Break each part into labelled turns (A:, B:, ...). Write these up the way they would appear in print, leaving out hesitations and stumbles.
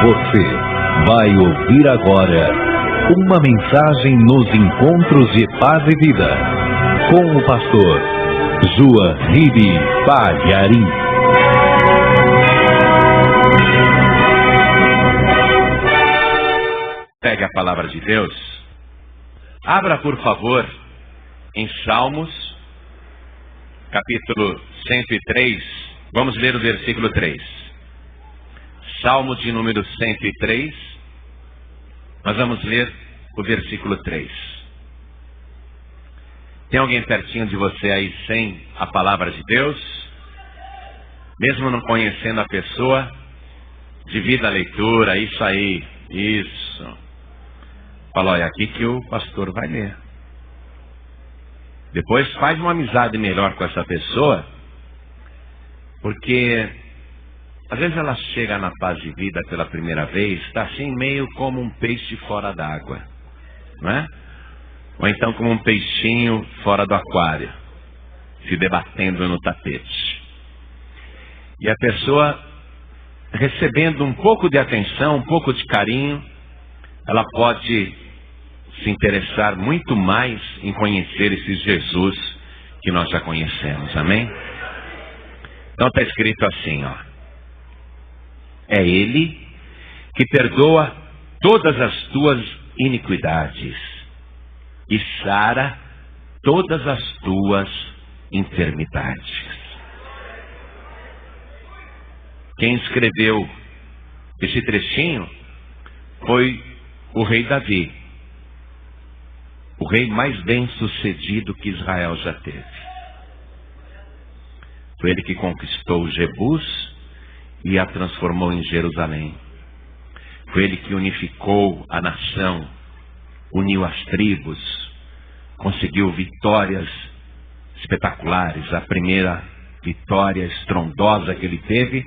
A: Você vai ouvir agora uma mensagem nos encontros de paz e vida com o pastor Joaquim Palharim.
B: Pegue a palavra de Deus. Abra, por favor, em Salmos, capítulo 103. Vamos ler o versículo 3. Salmo de número 103. Nós vamos ler o versículo 3. Tem alguém pertinho de você aí sem a palavra de Deus? Mesmo não conhecendo a pessoa, divida a leitura, isso aí, isso. Fala, olha, aqui que o pastor vai ler. Depois faz uma amizade melhor com essa pessoa, porque às vezes ela chega na paz de vida pela primeira vez, está assim meio como um peixe fora d'água, não é? Ou então como um peixinho fora do aquário, se debatendo no tapete. E a pessoa, recebendo um pouco de atenção, um pouco de carinho, ela pode se interessar muito mais em conhecer esse Jesus que nós já conhecemos, amém? Então está escrito assim, ó. É Ele que perdoa todas as tuas iniquidades e sara todas as tuas enfermidades. Quem escreveu esse trechinho foi o rei Davi, o rei mais bem sucedido que Israel já teve. Foi ele que conquistou Jebus e a transformou em Jerusalém. Foi ele que unificou a nação, uniu as tribos, conseguiu vitórias espetaculares. A primeira vitória estrondosa que ele teve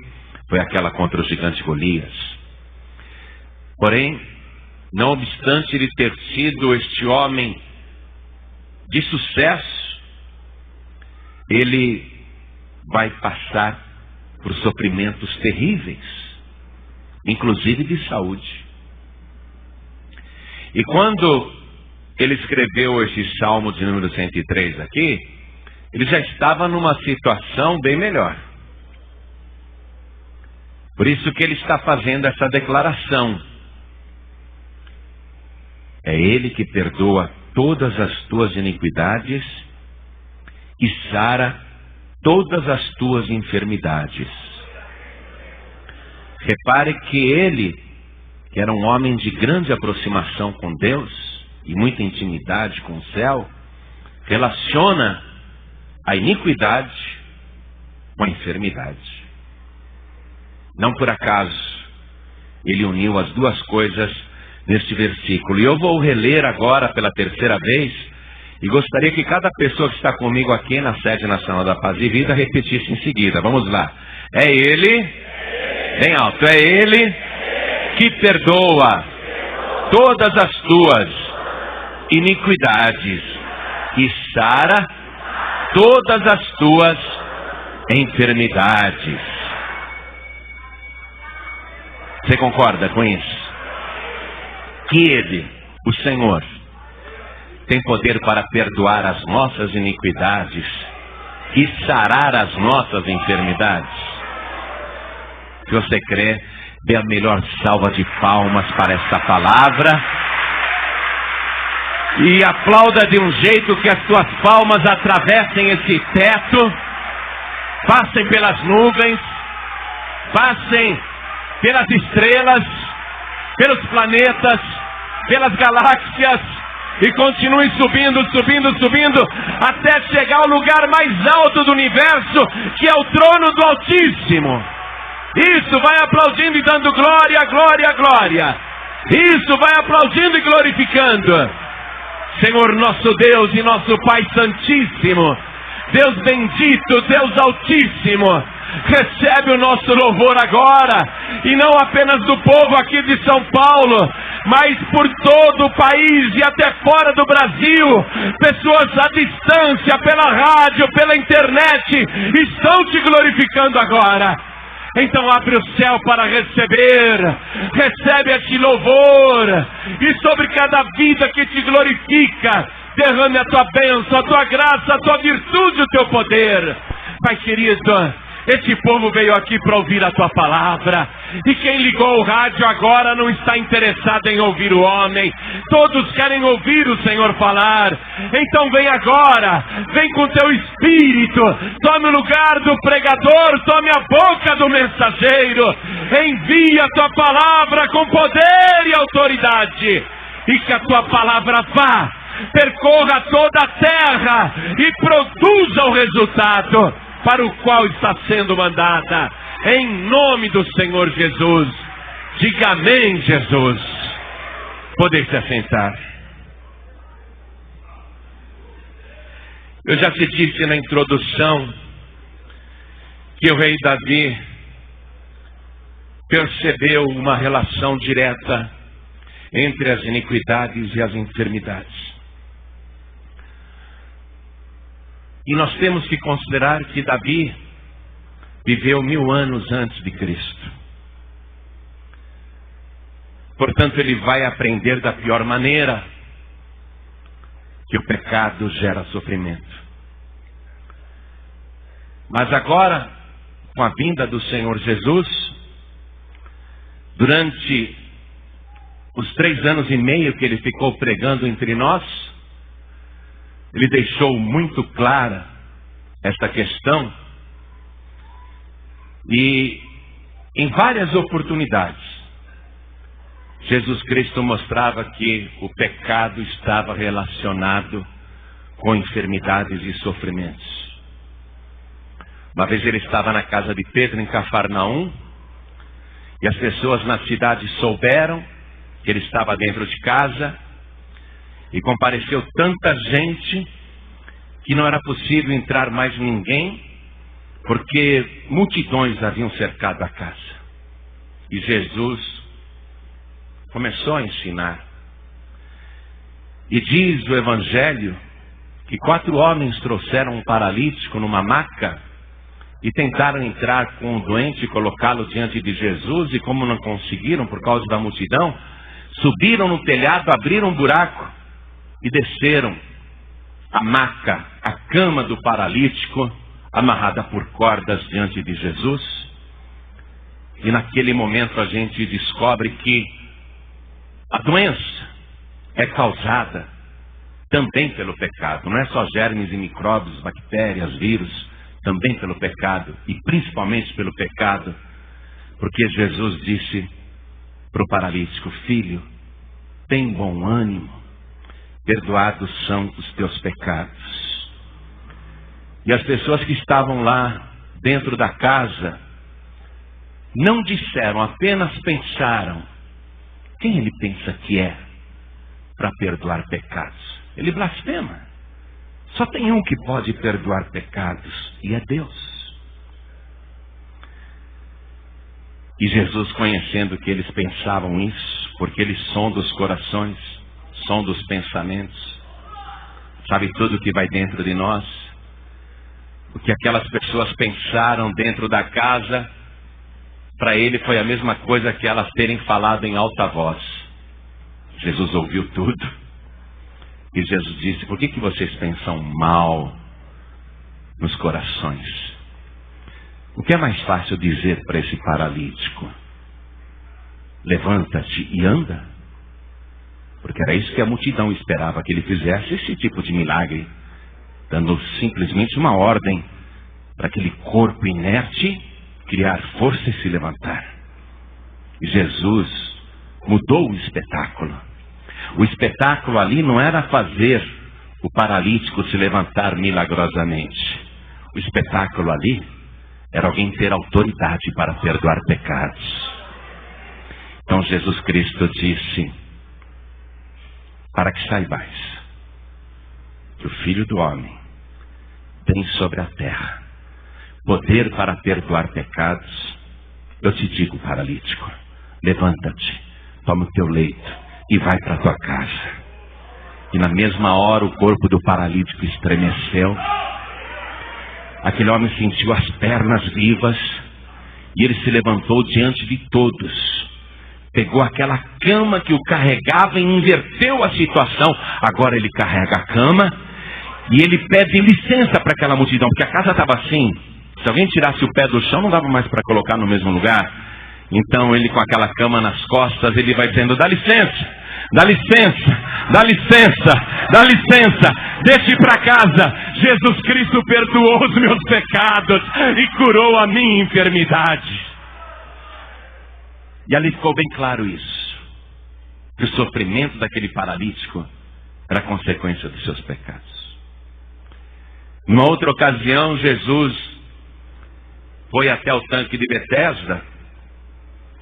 B: foi aquela contra o gigante Golias. Porém, não obstante ele ter sido este homem de sucesso, ele vai passar por sofrimentos terríveis, inclusive de saúde. E quando ele escreveu esse Salmo de número 103 aqui, ele já estava numa situação bem melhor. Por isso que ele está fazendo essa declaração. É Ele que perdoa todas as tuas iniquidades e sara todas as tuas enfermidades. Repare que ele, que era um homem de grande aproximação com Deus e muita intimidade com o céu, relaciona a iniquidade com a enfermidade. Não por acaso ele uniu as duas coisas neste versículo. E eu vou reler agora pela terceira vez, e gostaria que cada pessoa que está comigo aqui na Sede Nacional da Paz e Vida repetisse em seguida. Vamos lá. É Ele, bem alto, é Ele que perdoa todas as tuas iniquidades e sara todas as tuas enfermidades. Você concorda com isso? Que Ele, o Senhor, tem poder para perdoar as nossas iniquidades e sarar as nossas enfermidades. Se você crê, dê a melhor salva de palmas para essa palavra e aplauda de um jeito que as suas palmas atravessem esse teto, passem pelas nuvens, passem pelas estrelas, pelos planetas, pelas galáxias, e continue subindo, subindo, subindo, até chegar ao lugar mais alto do universo, que é o trono do Altíssimo. Isso, vai aplaudindo e dando glória, glória, glória. Isso, vai aplaudindo e glorificando. Senhor nosso Deus e nosso Pai Santíssimo, Deus bendito, Deus Altíssimo, recebe o nosso louvor agora, e não apenas do povo aqui de São Paulo, mas por todo o país e até fora do Brasil. Pessoas à distância, pela rádio, pela internet, estão te glorificando agora. Então abre o céu para receber. Recebe este louvor. E sobre cada vida que te glorifica, derrame a tua bênção, a tua graça, a tua virtude, o teu poder. Pai querido, esse povo veio aqui para ouvir a tua palavra. E quem ligou o rádio agora não está interessado em ouvir o homem. Todos querem ouvir o Senhor falar. Então vem agora, vem com teu espírito. Tome o lugar do pregador, tome a boca do mensageiro. Envia a tua palavra com poder e autoridade. E que a tua palavra vá, percorra toda a terra e produza o resultado para o qual está sendo mandada, em nome do Senhor Jesus. Diga amém, Jesus. Podem se assentar. Eu já te disse na introdução que o rei Davi percebeu uma relação direta entre as iniquidades e as enfermidades. E nós temos que considerar que Davi viveu 1000 anos antes de Cristo. Portanto, ele vai aprender da pior maneira que o pecado gera sofrimento. Mas agora, com a vinda do Senhor Jesus, durante os 3 anos e meio que ele ficou pregando entre nós, ele deixou muito clara esta questão. E em várias oportunidades, Jesus Cristo mostrava que o pecado estava relacionado com enfermidades e sofrimentos. Uma vez ele estava na casa de Pedro, em Cafarnaum, e as pessoas na cidade souberam que ele estava dentro de casa, e compareceu tanta gente que não era possível entrar mais ninguém, porque multidões haviam cercado a casa. E Jesus começou a ensinar. E diz o Evangelho que 4 homens trouxeram um paralítico numa maca e tentaram entrar com o doente e colocá-lo diante de Jesus, e como não conseguiram por causa da multidão, subiram no telhado, abriram um buraco e desceram a maca, a cama do paralítico, amarrada por cordas diante de Jesus. E naquele momento a gente descobre que a doença é causada também pelo pecado. Não é só germes e micróbios, bactérias, vírus, também pelo pecado, e principalmente pelo pecado, porque Jesus disse para o paralítico: filho, tem bom ânimo, perdoados são os teus pecados. E as pessoas que estavam lá dentro da casa não disseram, apenas pensaram: quem ele pensa que é para perdoar pecados? Ele blasfema. Só tem um que pode perdoar pecados, e é Deus. E Jesus, conhecendo que eles pensavam isso, porque ele sonda os corações, sonda os pensamentos, sabe tudo o que vai dentro de nós, o que aquelas pessoas pensaram dentro da casa, para ele foi a mesma coisa que elas terem falado em alta voz. Jesus ouviu tudo. E Jesus disse: por que vocês pensam mal nos corações? O que é mais fácil dizer para esse paralítico? Levanta-te e anda? Porque era isso que a multidão esperava que ele fizesse, esse tipo de milagre, dando simplesmente uma ordem para aquele corpo inerte criar força e se levantar. E Jesus mudou o espetáculo. O espetáculo ali não era fazer o paralítico se levantar milagrosamente. O espetáculo ali era alguém ter autoridade para perdoar pecados. Então Jesus Cristo disse: para que saibais que o Filho do Homem tem sobre a terra poder para perdoar pecados, eu te digo, paralítico, levanta-te, toma o teu leito e vai para a tua casa. E na mesma hora o corpo do paralítico estremeceu. Aquele homem sentiu as pernas vivas E ele se levantou diante de todos, pegou aquela cama que o carregava e inverteu a situação. Agora ele carrega a cama e ele pede licença para aquela multidão, porque a casa estava assim. Se alguém tirasse o pé do chão, não dava mais para colocar no mesmo lugar. Então ele, com aquela cama nas costas, ele vai dizendo: dá licença, dá licença, dá licença, dá licença, deixe para casa. Jesus Cristo perdoou os meus pecados e curou a minha enfermidade. E ali ficou bem claro isso, que o sofrimento daquele paralítico era consequência dos seus pecados. Numa outra ocasião, Jesus foi até o tanque de Betesda,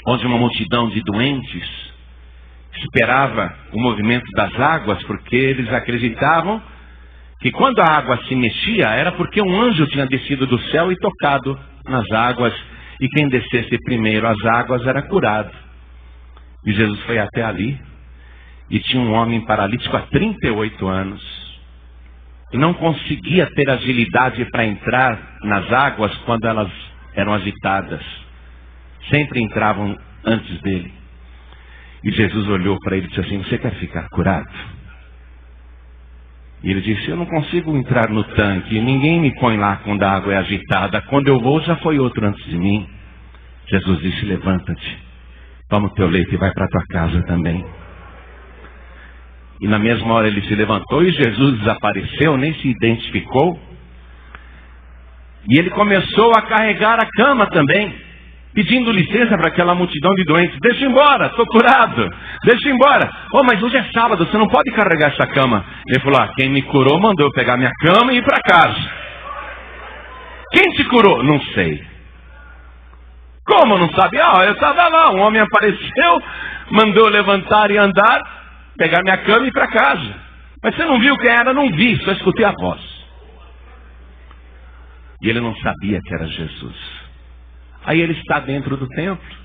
B: onde uma multidão de doentes esperava o movimento das águas, porque eles acreditavam que quando a água se mexia, era porque um anjo tinha descido do céu e tocado nas águas, e quem descesse primeiro as águas era curado. E Jesus foi até ali, e tinha um homem paralítico há 38 anos, e não conseguia ter agilidade para entrar nas águas quando elas eram agitadas. Sempre entravam antes dele. E Jesus olhou para ele e disse assim: você quer ficar curado? E ele disse: eu não consigo entrar no tanque, ninguém me põe lá quando a água é agitada, quando eu vou já foi outro antes de mim. Jesus disse: levanta-te, toma o teu leito e vai para a tua casa também. E na mesma hora ele se levantou e Jesus desapareceu, nem se identificou. E ele começou a carregar a cama também, pedindo licença para aquela multidão de doentes. Deixa embora, estou curado, deixa embora. Oh, mas hoje é sábado, você não pode carregar essa cama. Ele falou: quem me curou mandou eu pegar minha cama e ir para casa. Quem te curou? Não sei. Como não sabe? Eu estava lá, um homem apareceu, mandou eu levantar e andar, pegar minha cama e ir para casa. Mas você não viu quem era? Não vi, só escutei a voz. E ele não sabia que era Jesus. Aí ele está dentro do templo,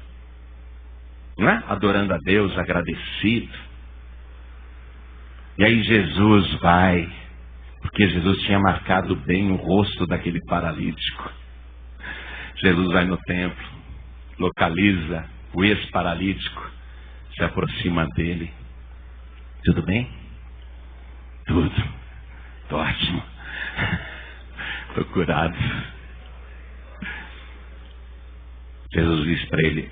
B: né? Adorando a Deus, agradecido. E aí Jesus vai, porque Jesus tinha marcado bem o rosto daquele paralítico. Jesus vai no templo, localiza o ex-paralítico, se aproxima dele. Tudo bem? Tudo. Tô ótimo. Estou curado. Jesus diz para ele: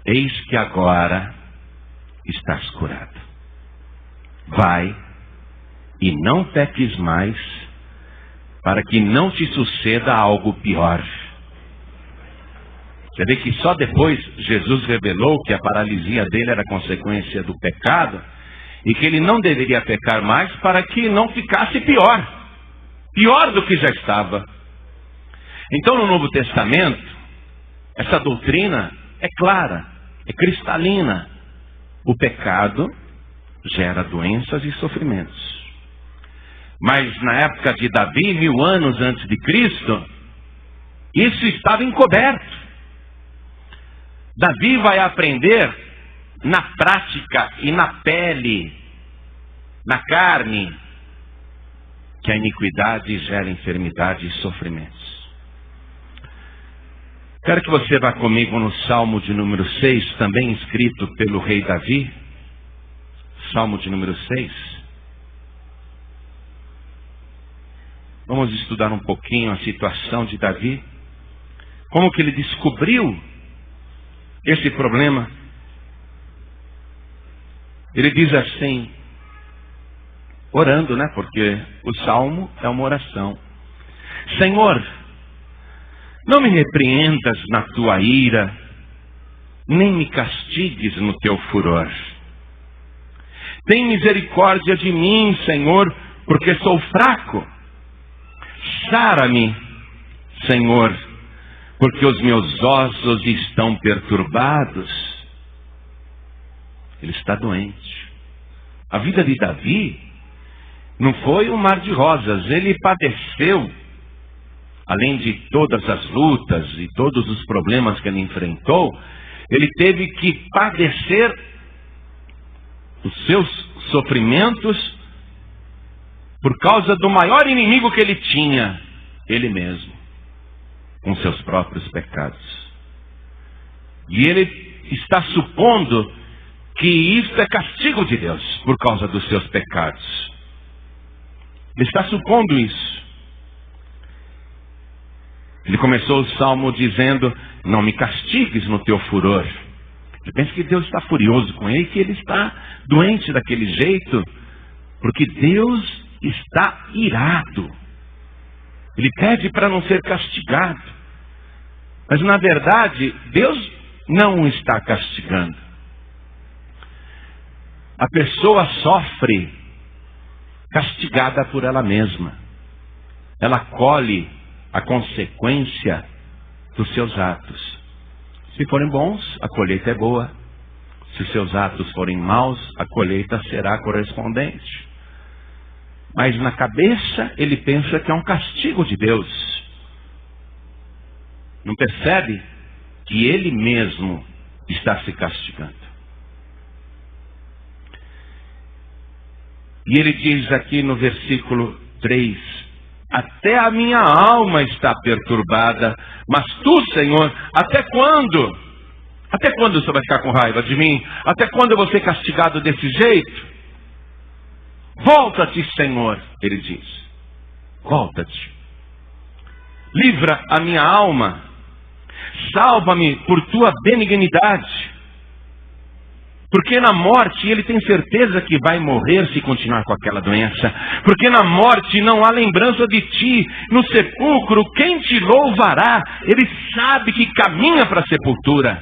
B: eis que agora estás curado. Vai e não peques mais, para que não te suceda algo pior. Você vê que só depois Jesus revelou que a paralisia dele era consequência do pecado, e que ele não deveria pecar mais para que não ficasse pior. Pior do que já estava. Então no Novo Testamento, essa doutrina é clara, é cristalina. O pecado gera doenças e sofrimentos. Mas na época de Davi, 1000 anos antes de Cristo, isso estava encoberto. Davi vai aprender na prática e na pele, na carne, que a iniquidade gera enfermidade e sofrimentos. Quero que você vá comigo no Salmo de número 6, também escrito pelo rei Davi. Salmo de número 6. Vamos estudar um pouquinho a situação de Davi. Como que ele descobriu esse problema. Ele diz assim, orando, né? Porque o salmo é uma oração. Senhor, não me repreendas na tua ira, nem me castigues no teu furor. Tem misericórdia de mim, Senhor, porque sou fraco. Sara-me, Senhor, porque os meus ossos estão perturbados. Ele está doente. A vida de Davi não foi um mar de rosas. Ele padeceu, além de todas as lutas e todos os problemas que ele enfrentou, ele teve que padecer os seus sofrimentos por causa do maior inimigo que ele tinha, ele mesmo, com seus próprios pecados. E ele está supondo que isso é castigo de Deus por causa dos seus pecados. Ele está supondo isso. Ele começou o salmo dizendo: não me castigues no teu furor. Ele pensa que Deus está furioso com ele, que ele está doente daquele jeito, porque Deus está irado. Ele pede para não ser castigado. Mas na verdade, Deus não o está castigando. A pessoa sofre castigada por ela mesma. Ela colhe a consequência dos seus atos. Se forem bons, a colheita é boa. Se os seus atos forem maus, a colheita será correspondente. Mas na cabeça ele pensa que é um castigo de Deus. Não percebe que ele mesmo está se castigando. E ele diz aqui no versículo 3: até a minha alma está perturbada, mas tu, Senhor, até quando? Até quando você vai ficar com raiva de mim? Até quando eu vou ser castigado desse jeito? Volta-te, Senhor, ele diz. Volta-te. Livra a minha alma. Salva-me por tua benignidade. Porque na morte ele tem certeza que vai morrer se continuar com aquela doença. Porque na morte não há lembrança de ti. No sepulcro, quem te louvará? Ele sabe que caminha para a sepultura.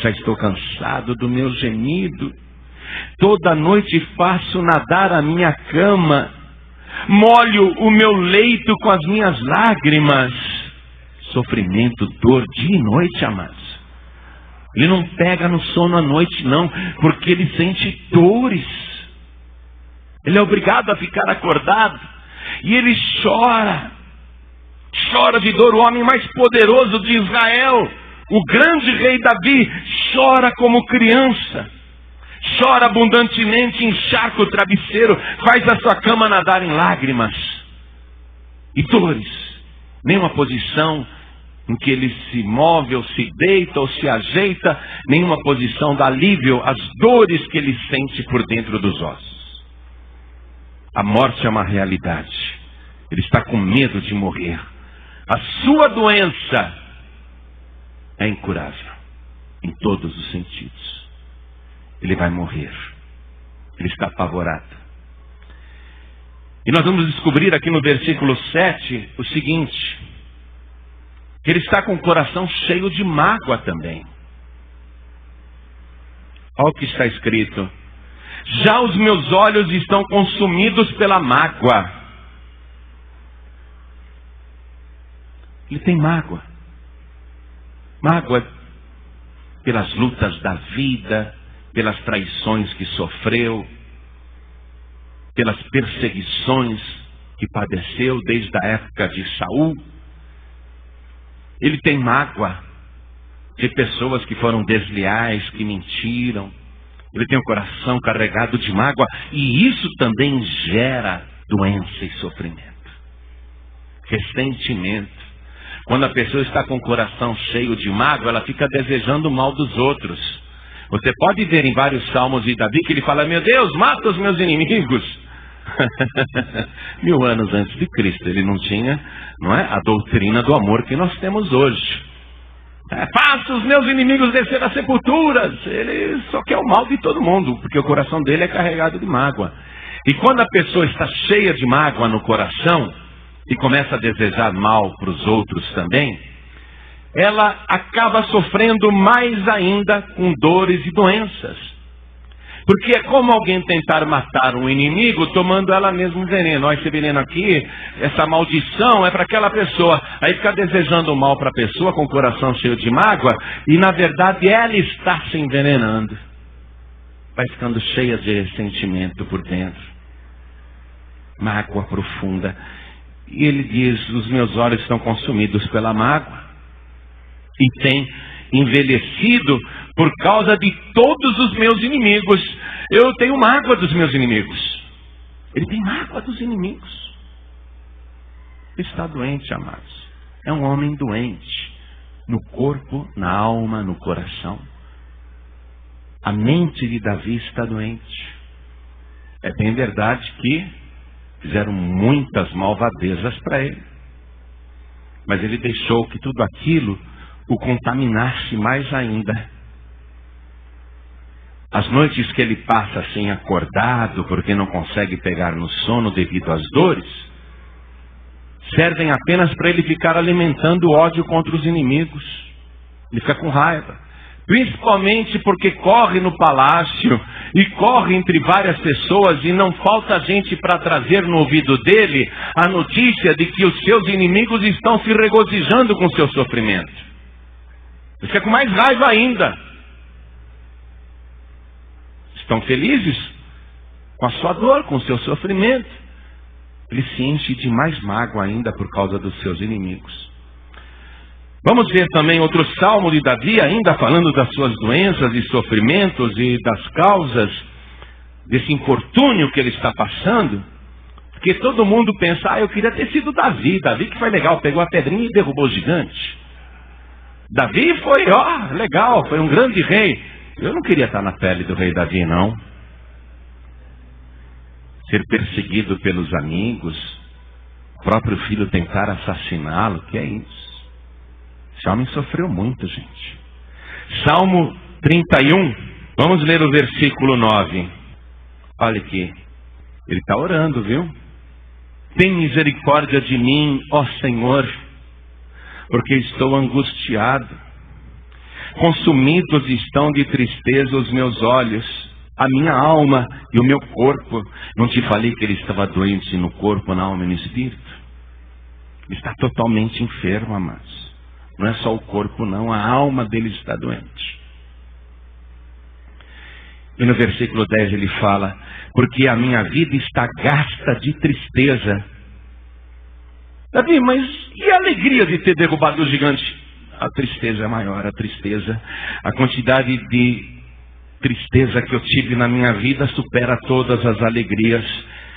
B: Já estou cansado do meu gemido. Toda noite faço nadar a minha cama. Molho o meu leito com as minhas lágrimas. Sofrimento, dor, dia e noite, amados. Ele não pega no sono à noite, não, porque ele sente dores. Ele é obrigado a ficar acordado. E ele chora. Chora de dor. O homem mais poderoso de Israel, o grande rei Davi, chora como criança. Chora abundantemente, encharca o travesseiro, faz a sua cama nadar em lágrimas e dores. Nenhuma posição em que ele se move, ou se deita, ou se ajeita, nenhuma posição dá alívio às dores que ele sente por dentro dos ossos. A morte é uma realidade. Ele está com medo de morrer. A sua doença é incurável, em todos os sentidos. Ele vai morrer. Ele está apavorado. E nós vamos descobrir aqui no versículo 7 o seguinte: que ele está com o coração cheio de mágoa também. Olha o que está escrito: já os meus olhos estão consumidos pela mágoa. Ele tem mágoa. Mágoa pelas lutas da vida, pelas traições que sofreu, pelas perseguições que padeceu desde a época de Saul. Ele tem mágoa de pessoas que foram desleais, que mentiram. Ele tem o coração carregado de mágoa. E isso também gera doença e sofrimento. Ressentimento. Quando a pessoa está com o coração cheio de mágoa, ela fica desejando o mal dos outros. Você pode ver em vários salmos de Davi que ele fala: meu Deus, mata os meus inimigos. 1000 anos antes de Cristo ele não tinha, não é, a doutrina do amor que nós temos hoje. Faça os meus inimigos descer das sepulturas. Ele só quer o mal de todo mundo, porque o coração dele é carregado de mágoa. E quando a pessoa está cheia de mágoa no coração e começa a desejar mal para os outros também, ela acaba sofrendo mais ainda com dores e doenças. Porque é como alguém tentar matar um inimigo tomando ela mesma um veneno. Olha, esse veneno aqui, essa maldição é para aquela pessoa. Aí fica desejando o mal para a pessoa com o coração cheio de mágoa. E na verdade ela está se envenenando. Vai ficando cheia de ressentimento por dentro. Mágoa profunda. E ele diz: os meus olhos estão consumidos pela mágoa. E tem envelhecido por causa de todos os meus inimigos. Eu tenho mágoa dos meus inimigos. Ele tem mágoa dos inimigos. Ele está doente, amados. É um homem doente. no corpo, na alma, no coração. A mente de Davi está doente. É bem verdade que fizeram muitas malvadezas para ele. Mas ele deixou que tudo aquilo o contaminasse mais ainda. As noites que ele passa assim acordado, porque não consegue pegar no sono devido às dores, servem apenas para ele ficar alimentando o ódio contra os inimigos. Ele fica com raiva. Principalmente porque corre no palácio e corre entre várias pessoas e não falta gente para trazer no ouvido dele a notícia de que os seus inimigos estão se regozijando com seu sofrimento. Ele fica com mais raiva ainda. Estão felizes com a sua dor, com o seu sofrimento. Ele se enche de mais mágoa ainda por causa dos seus inimigos. Vamos ver também outro salmo de Davi, ainda falando das suas doenças e sofrimentos e das causas desse infortúnio que ele está passando. Porque todo mundo pensa, eu queria ter sido Davi. Davi que foi legal, pegou a pedrinha e derrubou o gigante. Davi foi, legal, foi um grande rei. Eu não queria estar na pele do rei Davi, não. Ser perseguido pelos amigos, o próprio filho tentar assassiná-lo, que é isso? Esse homem sofreu muito, gente. Salmo 31, vamos ler o versículo 9. Olha aqui, ele está orando, viu? Tem misericórdia de mim, ó Senhor, porque estou angustiado. Consumidos estão de tristeza os meus olhos, a minha alma e o meu corpo. Não te falei que ele estava doente no corpo, na alma e no espírito? Ele está totalmente enfermo, amados. Não é só o corpo, não. A alma dele está doente. E no versículo 10 ele fala, porque a minha vida está gasta de tristeza. Davi, mas e a alegria de ter derrubado o gigante? A tristeza é maior, a tristeza. A quantidade de tristeza que eu tive na minha vida supera todas as alegrias.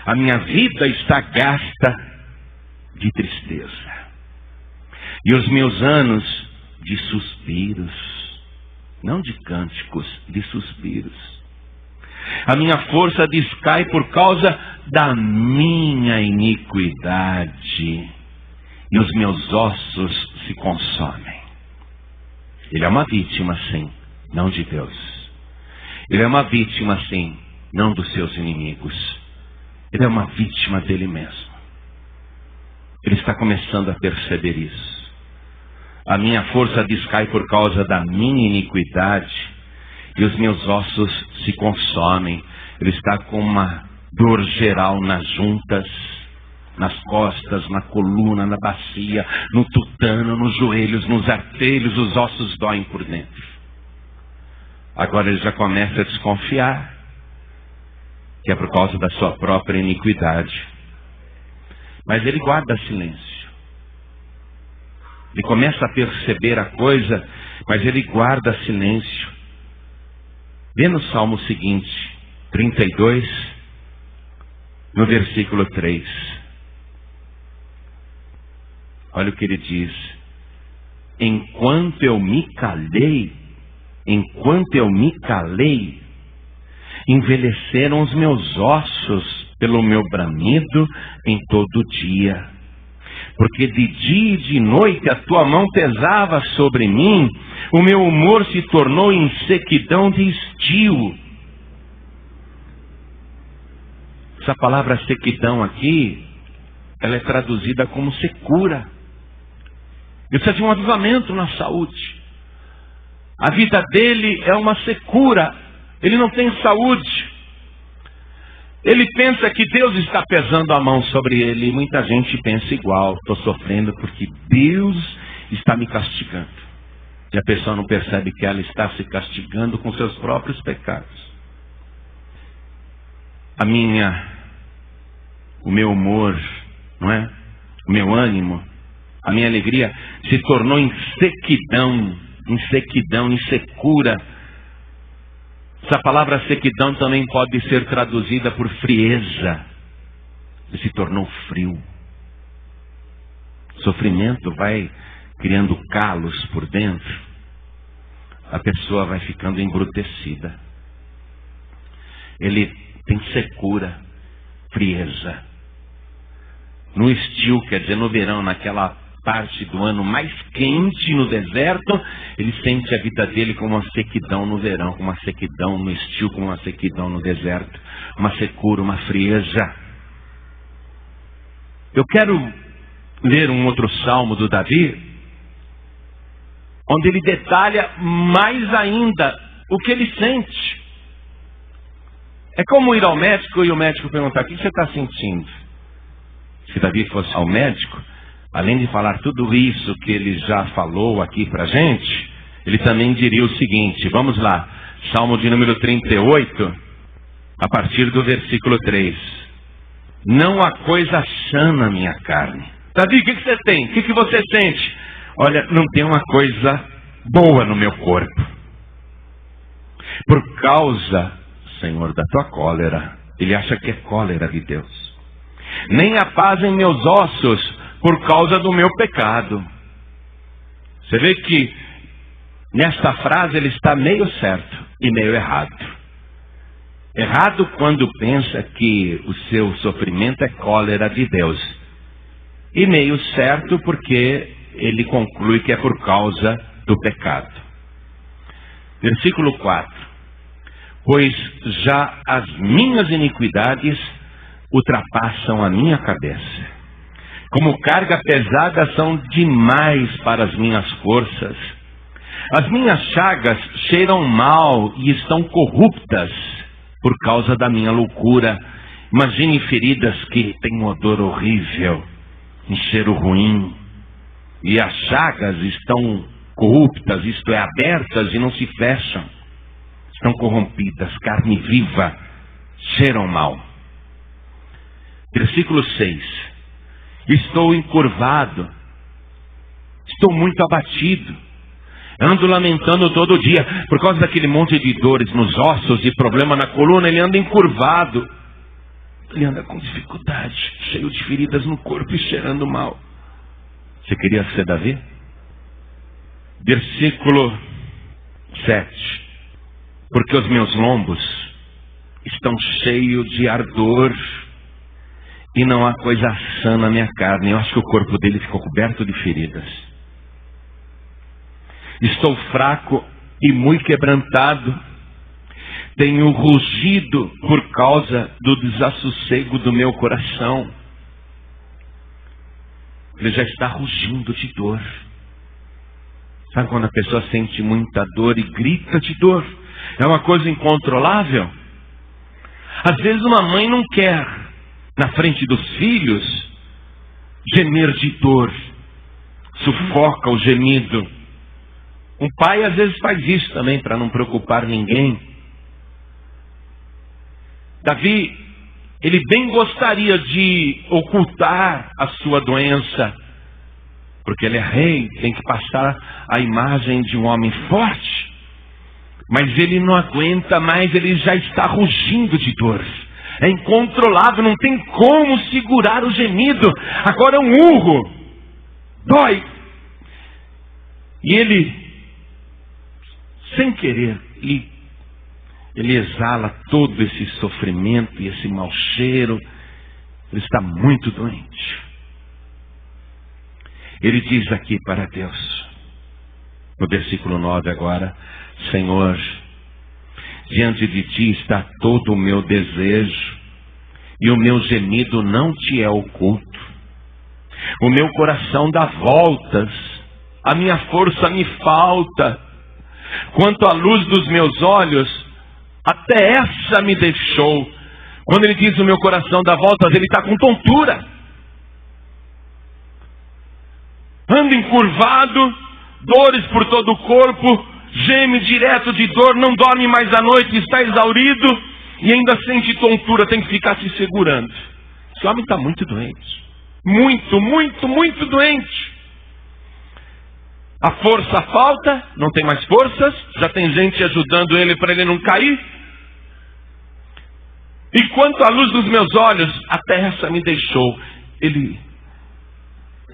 B: A minha vida está gasta de tristeza. E os meus anos de suspiros, não de cânticos, de suspiros. A minha força descai por causa da minha iniquidade, e os meus ossos se consomem. Ele é uma vítima, sim, não de Deus. Ele é uma vítima, sim, não dos seus inimigos. Ele é uma vítima dele mesmo. Ele está começando a perceber isso. A minha força descai por causa da minha iniquidade, e os meus ossos se consomem. Ele está com uma dor geral nas juntas, nas costas, na coluna, na bacia, no tutano, nos joelhos, nos artelhos. Os ossos doem por dentro. Agora ele já começa a desconfiar que é por causa da sua própria iniquidade. Mas ele guarda silêncio. Ele começa a perceber a coisa, mas ele guarda silêncio. Vê no Salmo seguinte, 32, no versículo 3. Olha o que ele diz. Enquanto eu me calei, envelheceram os meus ossos pelo meu bramido em todo dia. Porque de dia e de noite a tua mão pesava sobre mim, o meu humor se tornou em sequidão de estio. Essa palavra sequidão aqui, ela é traduzida como secura. Ele precisa de um avivamento na saúde. A vida dele é uma secura. Ele não tem saúde. Ele pensa que Deus está pesando a mão sobre ele. E muita gente pensa igual. Estou sofrendo porque Deus está me castigando. E a pessoa não percebe que ela está se castigando com seus próprios pecados. O meu humor, não é? O meu ânimo, a minha alegria se tornou em sequidão, em secura. Essa palavra sequidão também pode ser traduzida por frieza. Ele se tornou frio. O sofrimento vai criando calos por dentro, a pessoa vai ficando embrutecida. Ele tem secura, frieza. No estio, quer dizer, no verão, naquela parte do ano mais quente no deserto, ele sente a vida dele como uma sequidão no verão, como uma sequidão no estio, como uma sequidão no deserto, uma secura, uma frieza. Eu quero ler um outro salmo do Davi, onde ele detalha mais ainda o que ele sente. É como ir ao médico e o médico perguntar: o que você está sentindo? Se Davi fosse ao médico, além de falar tudo isso que ele já falou aqui pra gente, ele também diria o seguinte, vamos lá, Salmo de número 38, a partir do versículo 3. Não há coisa sã na minha carne. Davi, o que você tem? O que você sente? Olha, não tem uma coisa boa no meu corpo. Por causa, Senhor, da tua cólera. Ele acha que é cólera de Deus. Nem a paz em meus ossos, por causa do meu pecado. Você vê que nesta frase ele está meio certo e meio errado. Errado quando pensa que o seu sofrimento é cólera de Deus. E meio certo porque ele conclui que é por causa do pecado. Versículo 4. Pois já as minhas iniquidades ultrapassam a minha cabeça. Como carga pesada são demais para as minhas forças. As minhas chagas cheiram mal e estão corruptas por causa da minha loucura. Imagine feridas que têm um odor horrível, um cheiro ruim. E as chagas estão corruptas, isto é, abertas e não se fecham. Estão corrompidas, carne viva, cheiram mal. Versículo 6. Estou encurvado, estou muito abatido, ando lamentando todo dia, por causa daquele monte de dores nos ossos e problema na coluna, ele anda encurvado, ele anda com dificuldade, cheio de feridas no corpo e cheirando mal. Você queria ser Davi? Versículo 7. Porque os meus lombos estão cheios de ardor, e não há coisa sã na minha carne. Eu acho que o corpo dele ficou coberto de feridas. Estou fraco e muito quebrantado. Tenho rugido por causa do desassossego do meu coração. Ele já está rugindo de dor. Sabe quando a pessoa sente muita dor e grita de dor? É uma coisa incontrolável. Às vezes uma mãe não quer, na frente dos filhos, gemer de dor, sufoca o gemido. Um pai às vezes faz isso também para não preocupar ninguém. Davi, ele bem gostaria de ocultar a sua doença, porque ele é rei, tem que passar a imagem de um homem forte, mas ele não aguenta mais, ele já está rugindo de dor. É incontrolável, não tem como segurar o gemido. Agora é um urro. Dói. E ele, sem querer, ele exala todo esse sofrimento e esse mau cheiro. Ele está muito doente. Ele diz aqui para Deus, no versículo 9 agora: Senhor, diante de ti está todo o meu desejo, e o meu gemido não te é oculto. O meu coração dá voltas, a minha força me falta. Quanto à luz dos meus olhos, até essa me deixou. Quando ele diz o meu coração dá voltas, ele está com tontura. Anda encurvado, dores por todo o corpo, geme direto de dor, não dorme mais à noite, está exaurido e ainda sente tontura, tem que ficar se segurando. Esse homem está muito doente. Muito, muito, muito doente. A força falta, não tem mais forças, já tem gente ajudando ele para ele não cair. E quanto à luz dos meus olhos, até essa me deixou. Ele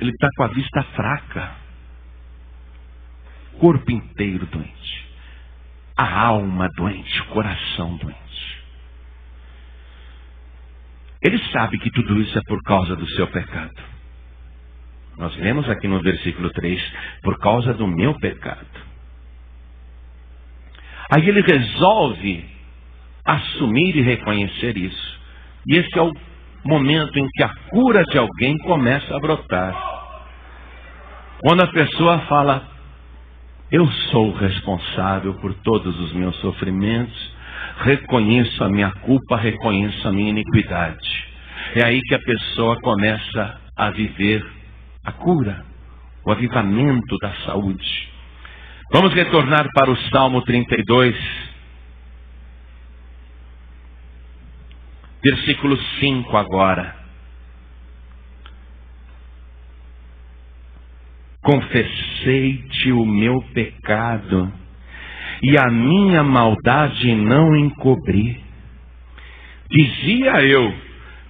B: está com a vista fraca. corpo inteiro doente, a alma doente, o coração doente. Ele sabe que tudo isso é por causa do seu pecado. Nós lemos aqui no versículo 3, por causa do meu pecado. Aí ele resolve assumir e reconhecer isso. E esse é o momento em que a cura de alguém começa a brotar. Quando a pessoa fala, eu sou responsável por todos os meus sofrimentos, reconheço a minha culpa, reconheço a minha iniquidade. É aí que a pessoa começa a viver a cura, o avivamento da saúde. Vamos retornar para o Salmo 32, versículo 5 agora. Confessei-te o meu pecado, e a minha maldade não encobri. Dizia eu,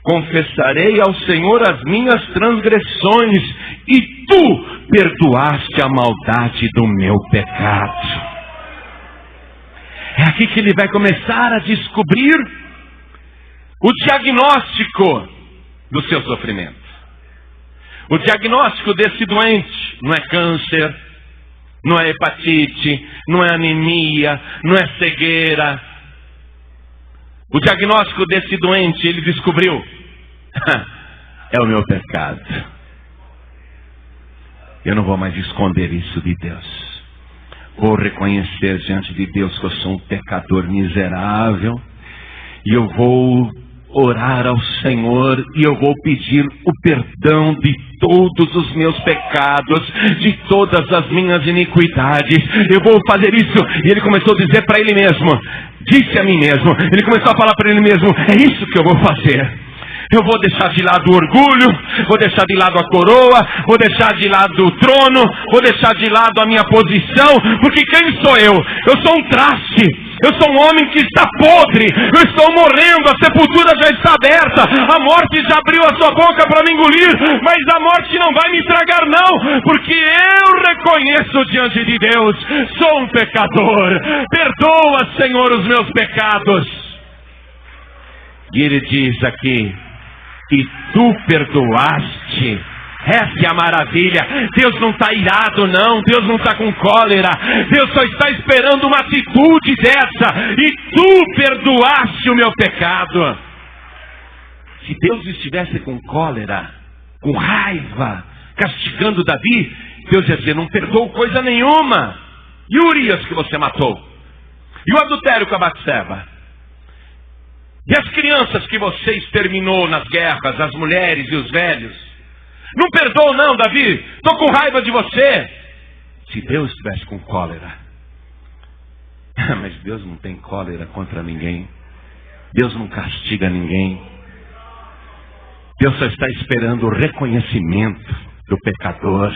B: confessarei ao Senhor as minhas transgressões, e tu perdoaste a maldade do meu pecado. É aqui que ele vai começar a descobrir o diagnóstico do seu sofrimento. O diagnóstico desse doente não é câncer, não é hepatite, não é anemia, não é cegueira. O diagnóstico desse doente, ele descobriu, é o meu pecado. Eu não vou mais esconder isso de Deus. Vou reconhecer diante de Deus que eu sou um pecador miserável. E eu vou orar ao Senhor e eu vou pedir o perdão de todos os meus pecados, de todas as minhas iniquidades. Eu vou fazer isso. E ele começou a dizer para ele mesmo, disse a mim mesmo, ele começou a falar para ele mesmo, é isso que eu vou fazer. Eu vou deixar de lado o orgulho, vou deixar de lado a coroa, vou deixar de lado o trono, vou deixar de lado a minha posição, porque quem sou eu? Eu sou um traste, eu sou um homem que está podre, eu estou morrendo, a sepultura já está aberta, a morte já abriu a sua boca para me engolir, mas a morte não vai me tragar não, porque eu reconheço diante de Deus, sou um pecador, perdoa, Senhor, os meus pecados. E ele diz aqui, e tu perdoaste. Essa é a maravilha. Deus não está irado não, Deus não está com cólera, Deus só está esperando uma atitude dessa. E tu perdoaste o meu pecado. Se Deus estivesse com cólera, com raiva, castigando Davi, Deus ia dizer, não perdoou coisa nenhuma. E Urias que você matou? E o adultério com a Batseba? E as crianças que você exterminou nas guerras, as mulheres e os velhos? Não perdoou não, Davi, estou com raiva de você. Se Deus estivesse com cólera. Mas Deus não tem cólera contra ninguém. Deus não castiga ninguém. Deus só está esperando o reconhecimento do pecador,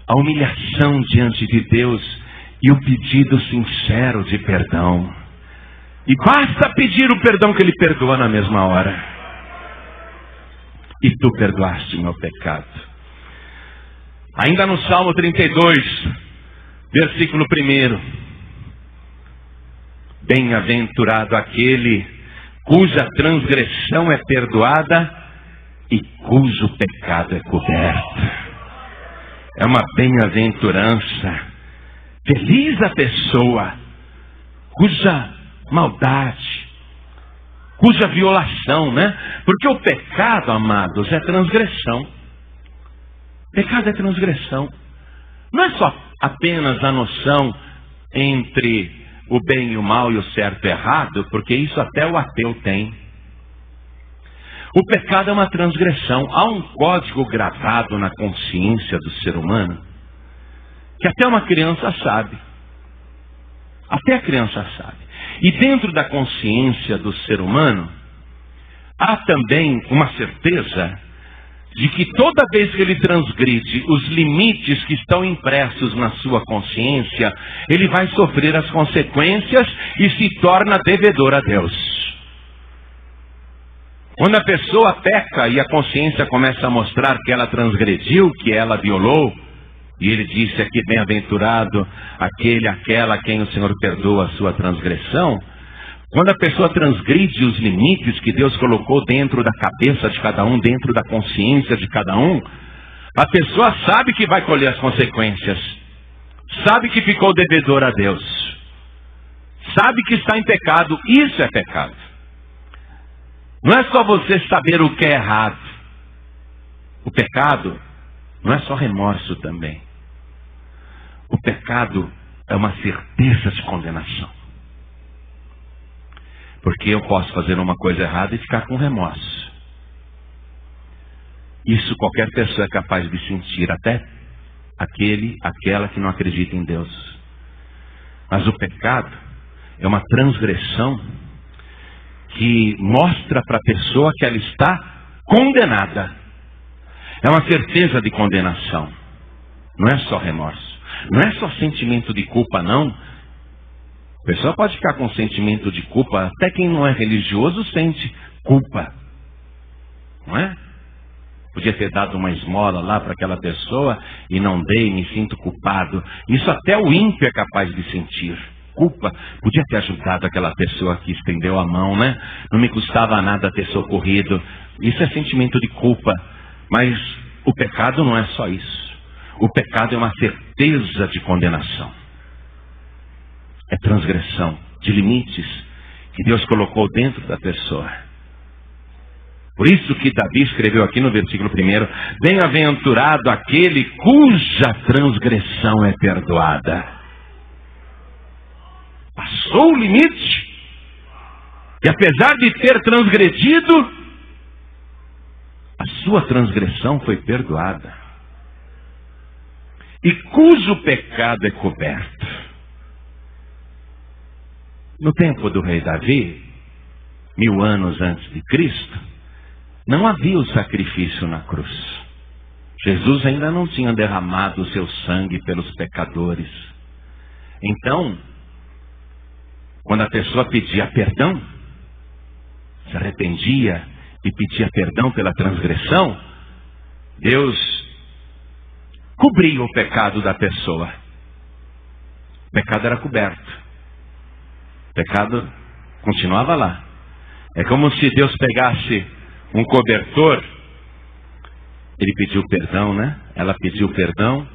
B: a humilhação diante de Deus e o pedido sincero de perdão. E basta pedir o perdão que Ele perdoa na mesma hora. E tu perdoaste o meu pecado. Ainda no Salmo 32, versículo 1. Bem-aventurado aquele cuja transgressão é perdoada e cujo pecado é coberto. É uma bem-aventurança. Feliz a pessoa cuja maldade, cuja violação, né? Porque o pecado, amados, é transgressão. Pecado é transgressão. Não é só apenas a noção entre o bem e o mal e o certo e o errado, porque isso até o ateu tem. O pecado é uma transgressão. Há um código gravado na consciência do ser humano que até uma criança sabe. Até a criança sabe. E dentro da consciência do ser humano, há também uma certeza de que toda vez que ele transgride os limites que estão impressos na sua consciência, ele vai sofrer as consequências e se torna devedor a Deus. Quando a pessoa peca e a consciência começa a mostrar que ela transgrediu, que ela violou, E ele disse aqui, bem-aventurado aquela a quem o Senhor perdoa a sua transgressão. Quando a pessoa transgride os limites que Deus colocou dentro da cabeça de cada um, dentro da consciência de cada um, a pessoa sabe que vai colher as consequências. Sabe que ficou devedor a Deus. Sabe que está em pecado. Isso é pecado. Não é só você saber o que é errado. O pecado não é só remorso também. O pecado é uma certeza de condenação. Porque eu posso fazer uma coisa errada e ficar com remorso. Isso qualquer pessoa é capaz de sentir, até aquela que não acredita em Deus. Mas o pecado é uma transgressão que mostra para a pessoa que ela está condenada. É uma certeza de condenação. Não é só remorso. Não é só sentimento de culpa, não. A pessoa pode ficar com sentimento de culpa. Até quem não é religioso sente culpa. Não é? Podia ter dado uma esmola lá para aquela pessoa e não dei, me sinto culpado. Isso até o ímpio é capaz de sentir. Culpa. Podia ter ajudado aquela pessoa que estendeu a mão, né? Não me custava nada ter socorrido. Isso é sentimento de culpa. Mas o pecado não é só isso. O pecado é uma certeza de condenação. É transgressão de limites que Deus colocou dentro da pessoa. Por isso que Davi escreveu aqui no versículo 1: bem-aventurado aquele cuja transgressão é perdoada. Passou o limite. E apesar de ter transgredido, a sua transgressão foi perdoada. E cujo pecado é coberto. No tempo do rei Davi, 1000 anos antes de Cristo, não havia o sacrifício na cruz. Jesus ainda não tinha derramado o seu sangue pelos pecadores. Então, quando a pessoa pedia perdão, se arrependia e pedia perdão pela transgressão, Deus cobria o pecado da pessoa. O pecado era coberto. O pecado continuava lá. É como se Deus pegasse um cobertor. Ele pediu perdão, né? Ela pediu perdão.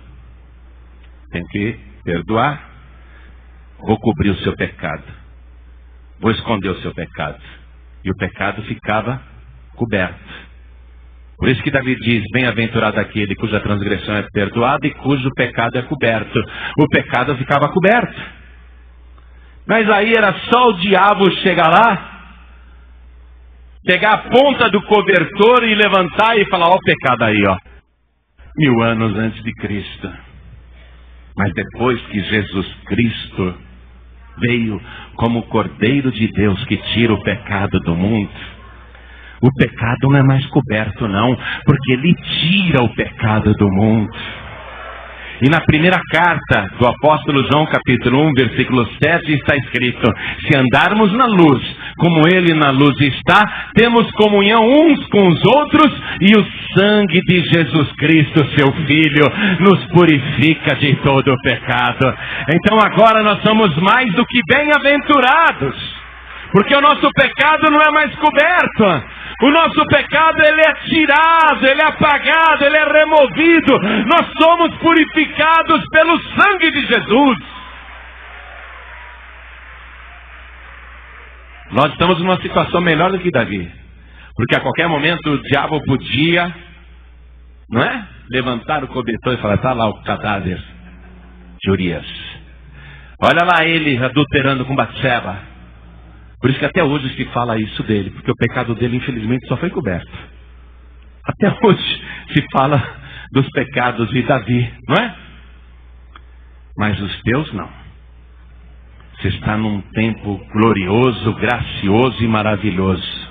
B: Tem que perdoar. Vou cobrir o seu pecado. Vou esconder o seu pecado. E o pecado ficava coberto. Por isso que Davi diz: bem-aventurado aquele cuja transgressão é perdoada e cujo pecado é coberto. O pecado ficava coberto. Mas aí era só o diabo chegar lá, pegar a ponta do cobertor e levantar e falar: ó, o pecado aí, ó. 1000 anos antes de Cristo. Mas depois que Jesus Cristo veio como o Cordeiro de Deus que tira o pecado do mundo, o pecado não é mais coberto, não, porque ele tira o pecado do mundo. E na primeira carta do apóstolo João, capítulo 1, versículo 7, está escrito: se andarmos na luz, como ele na luz está, temos comunhão uns com os outros, e o sangue de Jesus Cristo, seu Filho, nos purifica de todo o pecado. Então agora nós somos mais do que bem-aventurados, porque o nosso pecado não é mais coberto. O nosso pecado, ele é tirado, ele é apagado, ele é removido. Nós somos purificados pelo sangue de Jesus. Nós estamos numa situação melhor do que Davi. Porque a qualquer momento o diabo podia, não é? Levantar o cobertor e falar: está lá o cadáver de Urias. Olha lá ele adulterando com Batseba. Por isso que até hoje se fala isso dele, porque o pecado dele, infelizmente, só foi coberto. Até hoje se fala dos pecados de Davi, não é? Mas os teus não. Você está num tempo glorioso, gracioso e maravilhoso.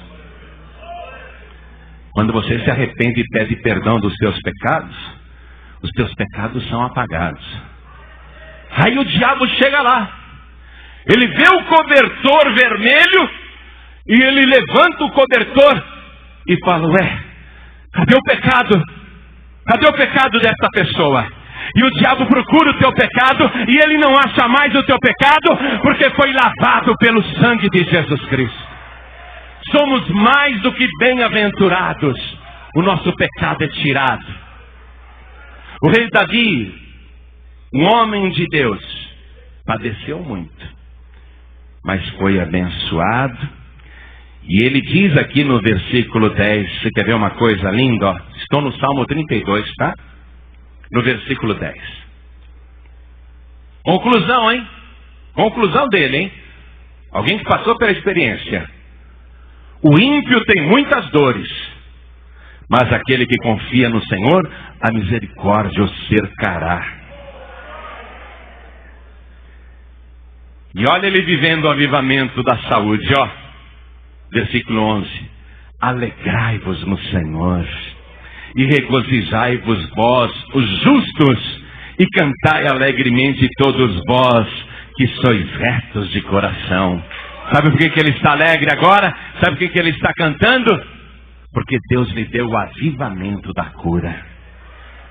B: Quando você se arrepende e pede perdão dos teus pecados, os teus pecados são apagados. Aí o diabo chega lá. Ele vê o cobertor vermelho e ele levanta o cobertor e fala: ué, cadê o pecado? Cadê o pecado desta pessoa? E o diabo procura o teu pecado e ele não acha mais o teu pecado, porque foi lavado pelo sangue de Jesus Cristo. Somos mais do que bem-aventurados. O nosso pecado é tirado. O rei Davi, um homem de Deus, padeceu muito, mas foi abençoado. E ele diz aqui no versículo 10, você quer ver uma coisa linda? Ó? Estou no Salmo 32, tá? No versículo 10. Conclusão, hein? Conclusão dele, hein? Alguém que passou pela experiência. O ímpio tem muitas dores, mas aquele que confia no Senhor, a misericórdia o cercará. E olha ele vivendo o avivamento da saúde, ó. Versículo 11. Alegrai-vos no Senhor, e regozijai-vos vós, os justos, e cantai alegremente todos vós, que sois retos de coração. Sabe por que ele está alegre agora? Sabe por que ele está cantando? Porque Deus lhe deu o avivamento da cura.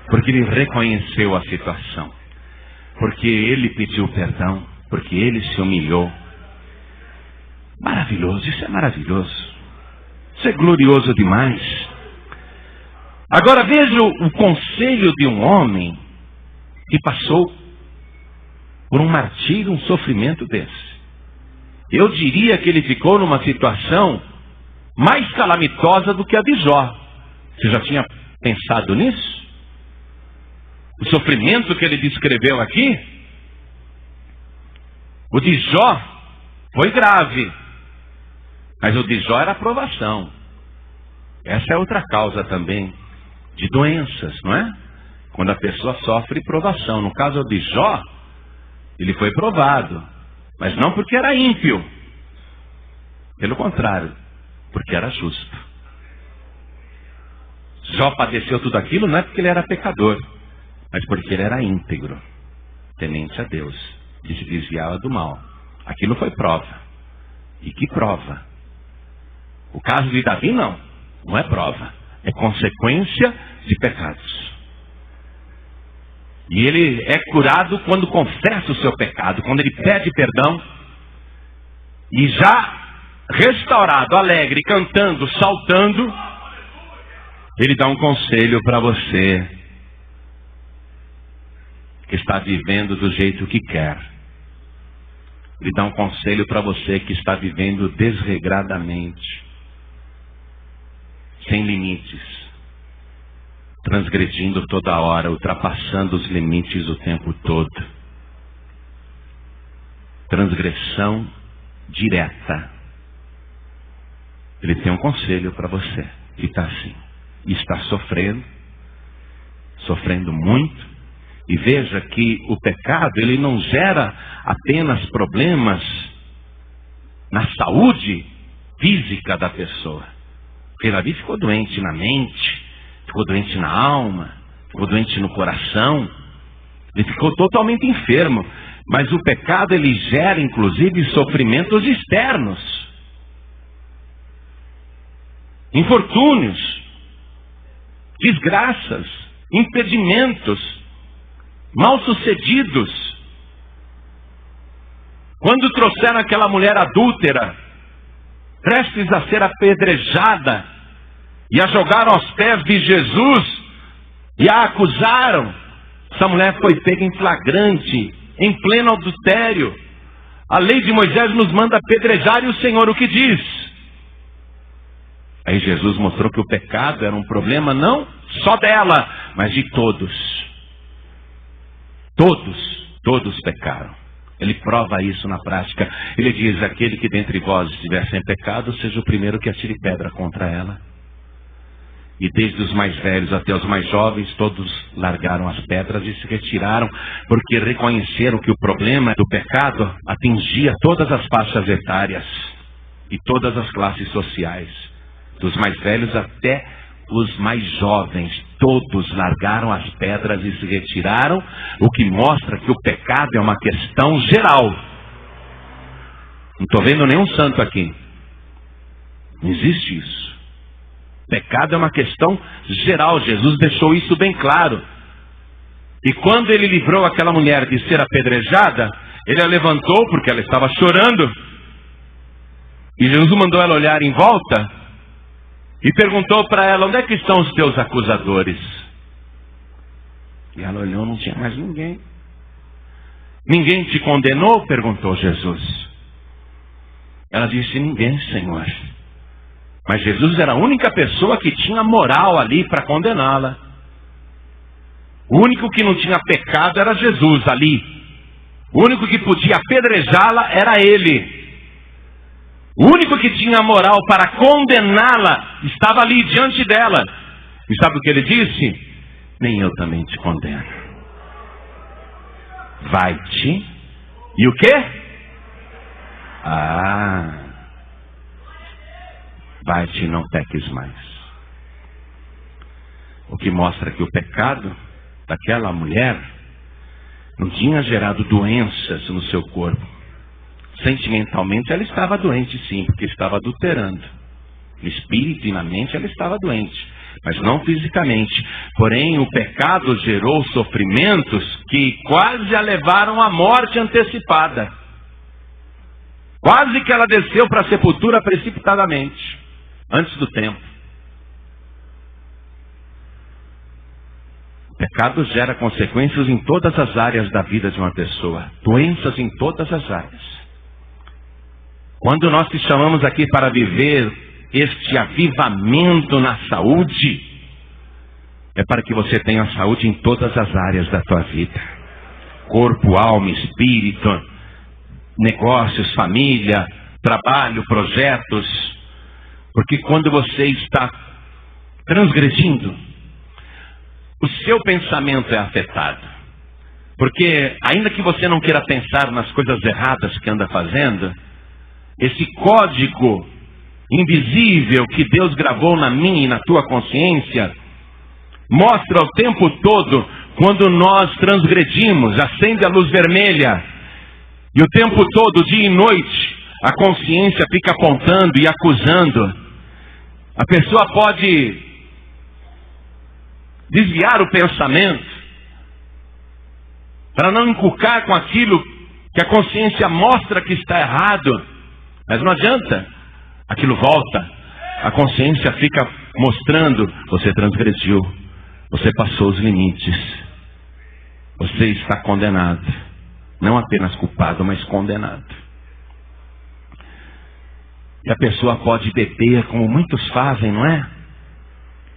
B: Porque ele reconheceu a situação. Porque ele pediu perdão. Porque ele se humilhou. Maravilhoso, isso é maravilhoso. Isso é glorioso demais. Agora veja o conselho de um homem que passou por um martírio, um sofrimento desse. Eu diria que ele ficou numa situação mais calamitosa do que a de Jó. Você já tinha pensado nisso? O sofrimento que ele descreveu aqui, o de Jó foi grave, mas o de Jó era provação. Essa é outra causa também de doenças, não é? Quando a pessoa sofre provação. No caso de Jó, ele foi provado, mas não porque era ímpio. Pelo contrário, porque era justo. Jó padeceu tudo aquilo não é porque ele era pecador, mas porque ele era íntegro, temente a Deus, e se desviava do mal. Aquilo foi prova. E que prova? O caso de Davi não é prova, é consequência de pecados. E ele é curado quando confessa o seu pecado, quando ele pede perdão, e já restaurado, alegre, cantando, saltando, ele dá um conselho para você que está vivendo do jeito que quer. Ele dá um conselho para você que está vivendo desregradamente, sem limites, transgredindo toda hora, ultrapassando os limites o tempo todo. Transgressão direta. Ele tem um conselho para você que está assim, e está sofrendo muito. E veja que o pecado, ele não gera apenas problemas na saúde física da pessoa. Porque Davi ficou doente na mente, ficou doente na alma, ficou doente no coração. Ele ficou totalmente enfermo. Mas o pecado, ele gera inclusive sofrimentos externos. Infortúnios, desgraças, impedimentos, mal-sucedidos. Quando trouxeram aquela mulher adúltera, prestes a ser apedrejada, e a jogaram aos pés de Jesus, e a acusaram, essa mulher foi pega em flagrante, em pleno adultério. A lei de Moisés nos manda apedrejar, e o Senhor o que diz? Aí Jesus mostrou que o pecado era um problema não só dela, mas de todos. Todos pecaram. Ele prova isso na prática. Ele diz: aquele que dentre vós estiver sem pecado, seja o primeiro que atire pedra contra ela. E desde os mais velhos até os mais jovens, todos largaram as pedras e se retiraram, porque reconheceram que o problema do pecado atingia todas as faixas etárias e todas as classes sociais, dos mais velhos até os mais jovens. Todos largaram as pedras e se retiraram, o que mostra que o pecado é uma questão geral. Não estou vendo nenhum santo aqui. Não existe isso. Pecado é uma questão geral. Jesus deixou isso bem claro. E quando ele livrou aquela mulher de ser apedrejada, ele a levantou porque ela estava chorando. E Jesus mandou ela olhar em volta e perguntou para ela: onde é que estão os teus acusadores? E ela olhou, não tinha mais ninguém. Ninguém te condenou? Perguntou Jesus. Ela disse: ninguém, Senhor. Mas Jesus era a única pessoa que tinha moral ali para condená-la. O único que não tinha pecado era Jesus ali. O único que podia apedrejá-la era ele. O único que tinha moral para condená-la estava ali diante dela. E sabe o que ele disse? Nem eu também te condeno. Vai-te. E o quê? Vai-te e não peques mais. O que mostra que o pecado daquela mulher não tinha gerado doenças no seu corpo. Sentimentalmente ela estava doente, sim, porque estava adulterando. No espírito e na mente ela estava doente, mas não fisicamente. Porém, o pecado gerou sofrimentos que quase a levaram à morte antecipada. Quase que ela desceu para a sepultura precipitadamente, antes do tempo. O pecado gera consequências em todas as áreas da vida de uma pessoa. Doenças em todas as áreas. Quando nós te chamamos aqui para viver este avivamento na saúde, é para que você tenha saúde em todas as áreas da tua vida. Corpo, alma, espírito, negócios, família, trabalho, projetos. Porque quando você está transgredindo, o seu pensamento é afetado. Porque ainda que você não queira pensar nas coisas erradas que anda fazendo, esse código invisível que Deus gravou na minha e na tua consciência mostra o tempo todo quando nós transgredimos, acende a luz vermelha. E o tempo todo, dia e noite, a consciência fica apontando e acusando. A pessoa pode desviar o pensamento para não inculcar com aquilo que a consciência mostra que está errado. Mas não adianta, aquilo volta, a consciência fica mostrando: você transgrediu, você passou os limites, você está condenado, não apenas culpado, mas condenado. E a pessoa pode beber, como muitos fazem, não é?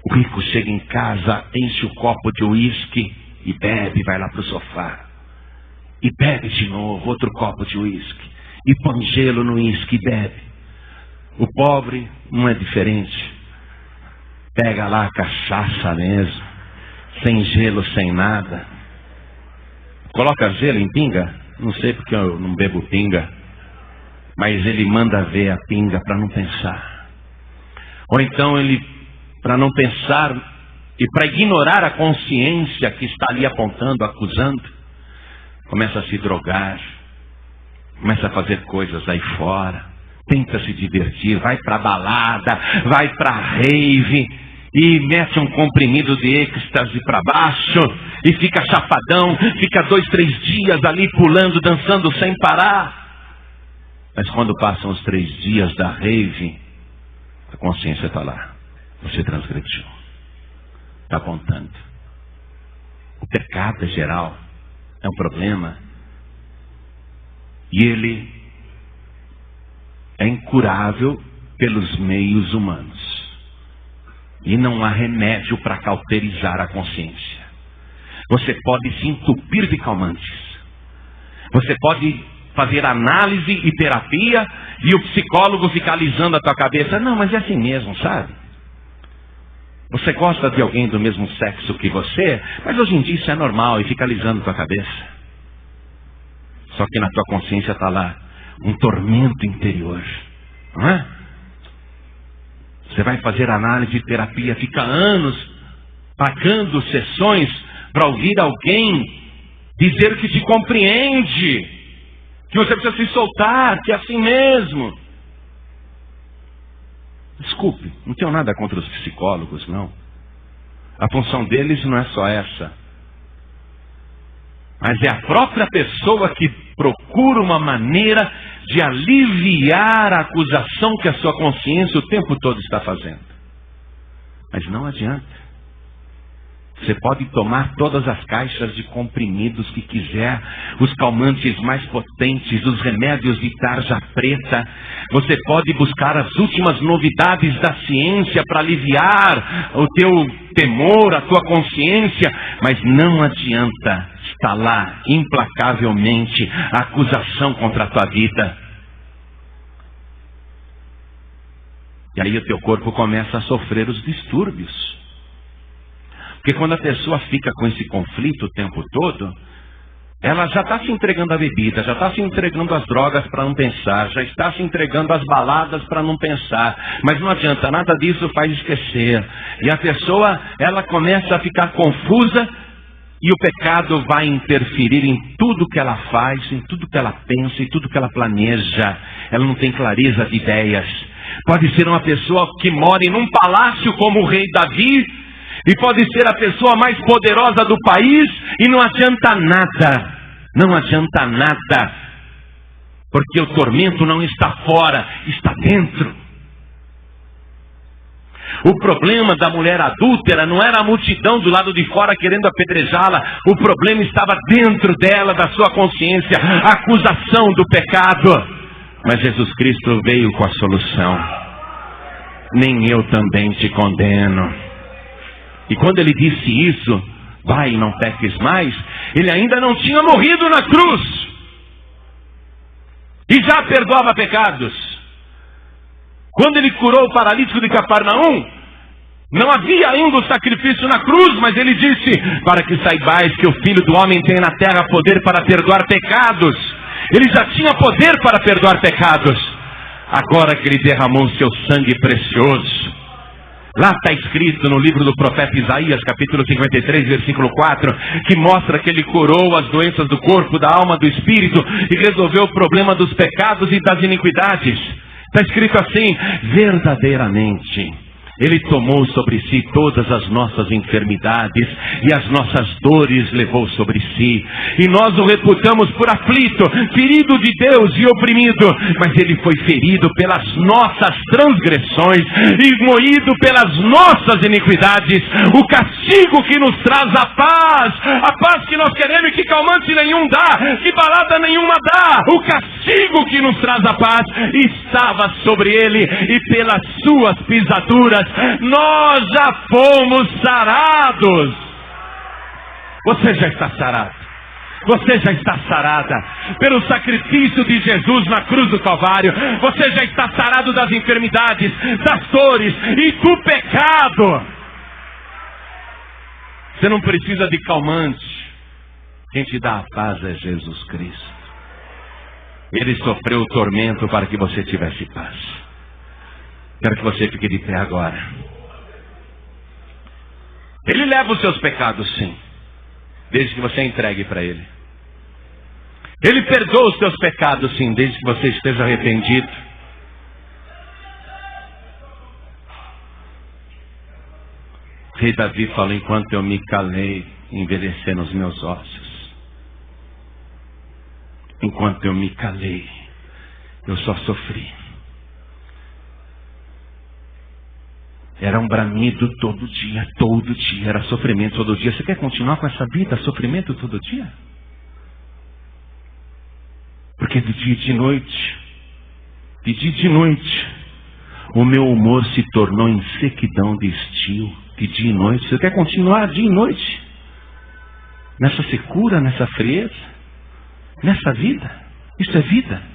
B: O rico chega em casa, enche o copo de uísque e bebe, vai lá para o sofá, e bebe de novo, outro copo de uísque. E põe gelo no uísque e bebe. O pobre não é diferente. Pega lá a cachaça mesmo, sem gelo, sem nada. Coloca gelo em pinga? Não sei porque eu não bebo pinga. Mas ele manda ver a pinga para não pensar. Ou então ele, para não pensar e para ignorar a consciência que está ali apontando, acusando, começa a se drogar. Começa a fazer coisas aí fora, tenta se divertir, vai pra balada, vai pra rave, e mete um comprimido de êxtase pra baixo, e fica chapadão, fica 2, 3 dias ali pulando, dançando sem parar. Mas quando passam os 3 dias da rave, a consciência está lá, você transgrediu, está apontando. O pecado geral é um problema. E ele é incurável pelos meios humanos. E não há remédio para cauterizar a consciência. Você pode se entupir de calmantes. Você pode fazer análise e terapia e o psicólogo ficar alisando a tua cabeça. Não, mas é assim mesmo, sabe? Você gosta de alguém do mesmo sexo que você, mas hoje em dia isso é normal e fica alisando a tua cabeça. Só que na tua consciência está lá um tormento interior, não é? Você vai fazer análise e terapia, fica anos pagando sessões para ouvir alguém dizer que te compreende, que você precisa se soltar, que é assim mesmo. Desculpe, não tenho nada contra os psicólogos, não. A função deles não é só essa. mas é a própria pessoa que procura uma maneira de aliviar a acusação que a sua consciência o tempo todo está fazendo. Mas não adianta. Você pode tomar todas as caixas de comprimidos que quiser, os calmantes mais potentes, os remédios de tarja preta. Você pode buscar as últimas novidades da ciência para aliviar o teu temor, a tua consciência, mas não adianta. Está lá, implacavelmente, a acusação contra a tua vida. E aí o teu corpo começa a sofrer os distúrbios. Porque quando a pessoa fica com esse conflito o tempo todo, ela já está se entregando à bebida, já está se entregando às drogas para não pensar, já está se entregando às baladas para não pensar. Mas não adianta, nada disso faz esquecer. E a pessoa, ela começa a ficar confusa e o pecado vai interferir em tudo que ela faz, em tudo que ela pensa, em tudo que ela planeja. Ela não tem clareza de ideias. Pode ser uma pessoa que mora em um palácio como o rei Davi, e pode ser a pessoa mais poderosa do país, e não adianta nada. Não adianta nada. Porque o tormento não está fora, está dentro. O problema da mulher adúltera não era a multidão do lado de fora querendo apedrejá-la. O problema estava dentro dela, da sua consciência, a acusação do pecado. Mas Jesus Cristo veio com a solução. Nem eu também te condeno. E quando ele disse isso, vai e não peques mais, ele ainda não tinha morrido na cruz. E já perdoava pecados. Quando ele curou o paralítico de Cafarnaum, não havia ainda o sacrifício na cruz, mas ele disse, para que saibais que o Filho do Homem tem na terra poder para perdoar pecados. Ele já tinha poder para perdoar pecados. Agora que ele derramou seu sangue precioso, lá está escrito no livro do profeta Isaías, capítulo 53, versículo 4, que mostra que ele curou as doenças do corpo, da alma, do espírito, e resolveu o problema dos pecados e das iniquidades. Está escrito assim, verdadeiramente, ele tomou sobre si todas as nossas enfermidades e as nossas dores levou sobre si. E nós o reputamos por aflito, ferido de Deus e oprimido. Mas ele foi ferido pelas nossas transgressões e moído pelas nossas iniquidades. O castigo que nos traz a paz que nós queremos e que calmante nenhum dá, que balada nenhuma dá. O castigo que nos traz a paz estava sobre ele, e pelas suas pisaduras nós já fomos sarados. Você já está sarado. Você já está sarada pelo sacrifício de Jesus na cruz do Calvário. Você já está sarado das enfermidades, das dores e do pecado. Você não precisa de calmante. Quem te dá a paz é Jesus Cristo. Ele sofreu o tormento para que você tivesse paz. Quero que você fique de pé agora. Ele leva os seus pecados, sim, desde que você entregue para Ele. Ele perdoa os seus pecados, sim, desde que você esteja arrependido. O rei Davi fala, enquanto eu me calei, envelhecendo os meus ossos. Enquanto eu me calei, eu só sofri. Era um bramido todo dia, era sofrimento todo dia. Você quer continuar com essa vida, sofrimento todo dia? Porque de dia e de noite, o meu humor se tornou em sequidão de estio, de dia e noite. Você quer continuar dia e noite? Nessa secura, nessa frieza, nessa vida? Isso é vida.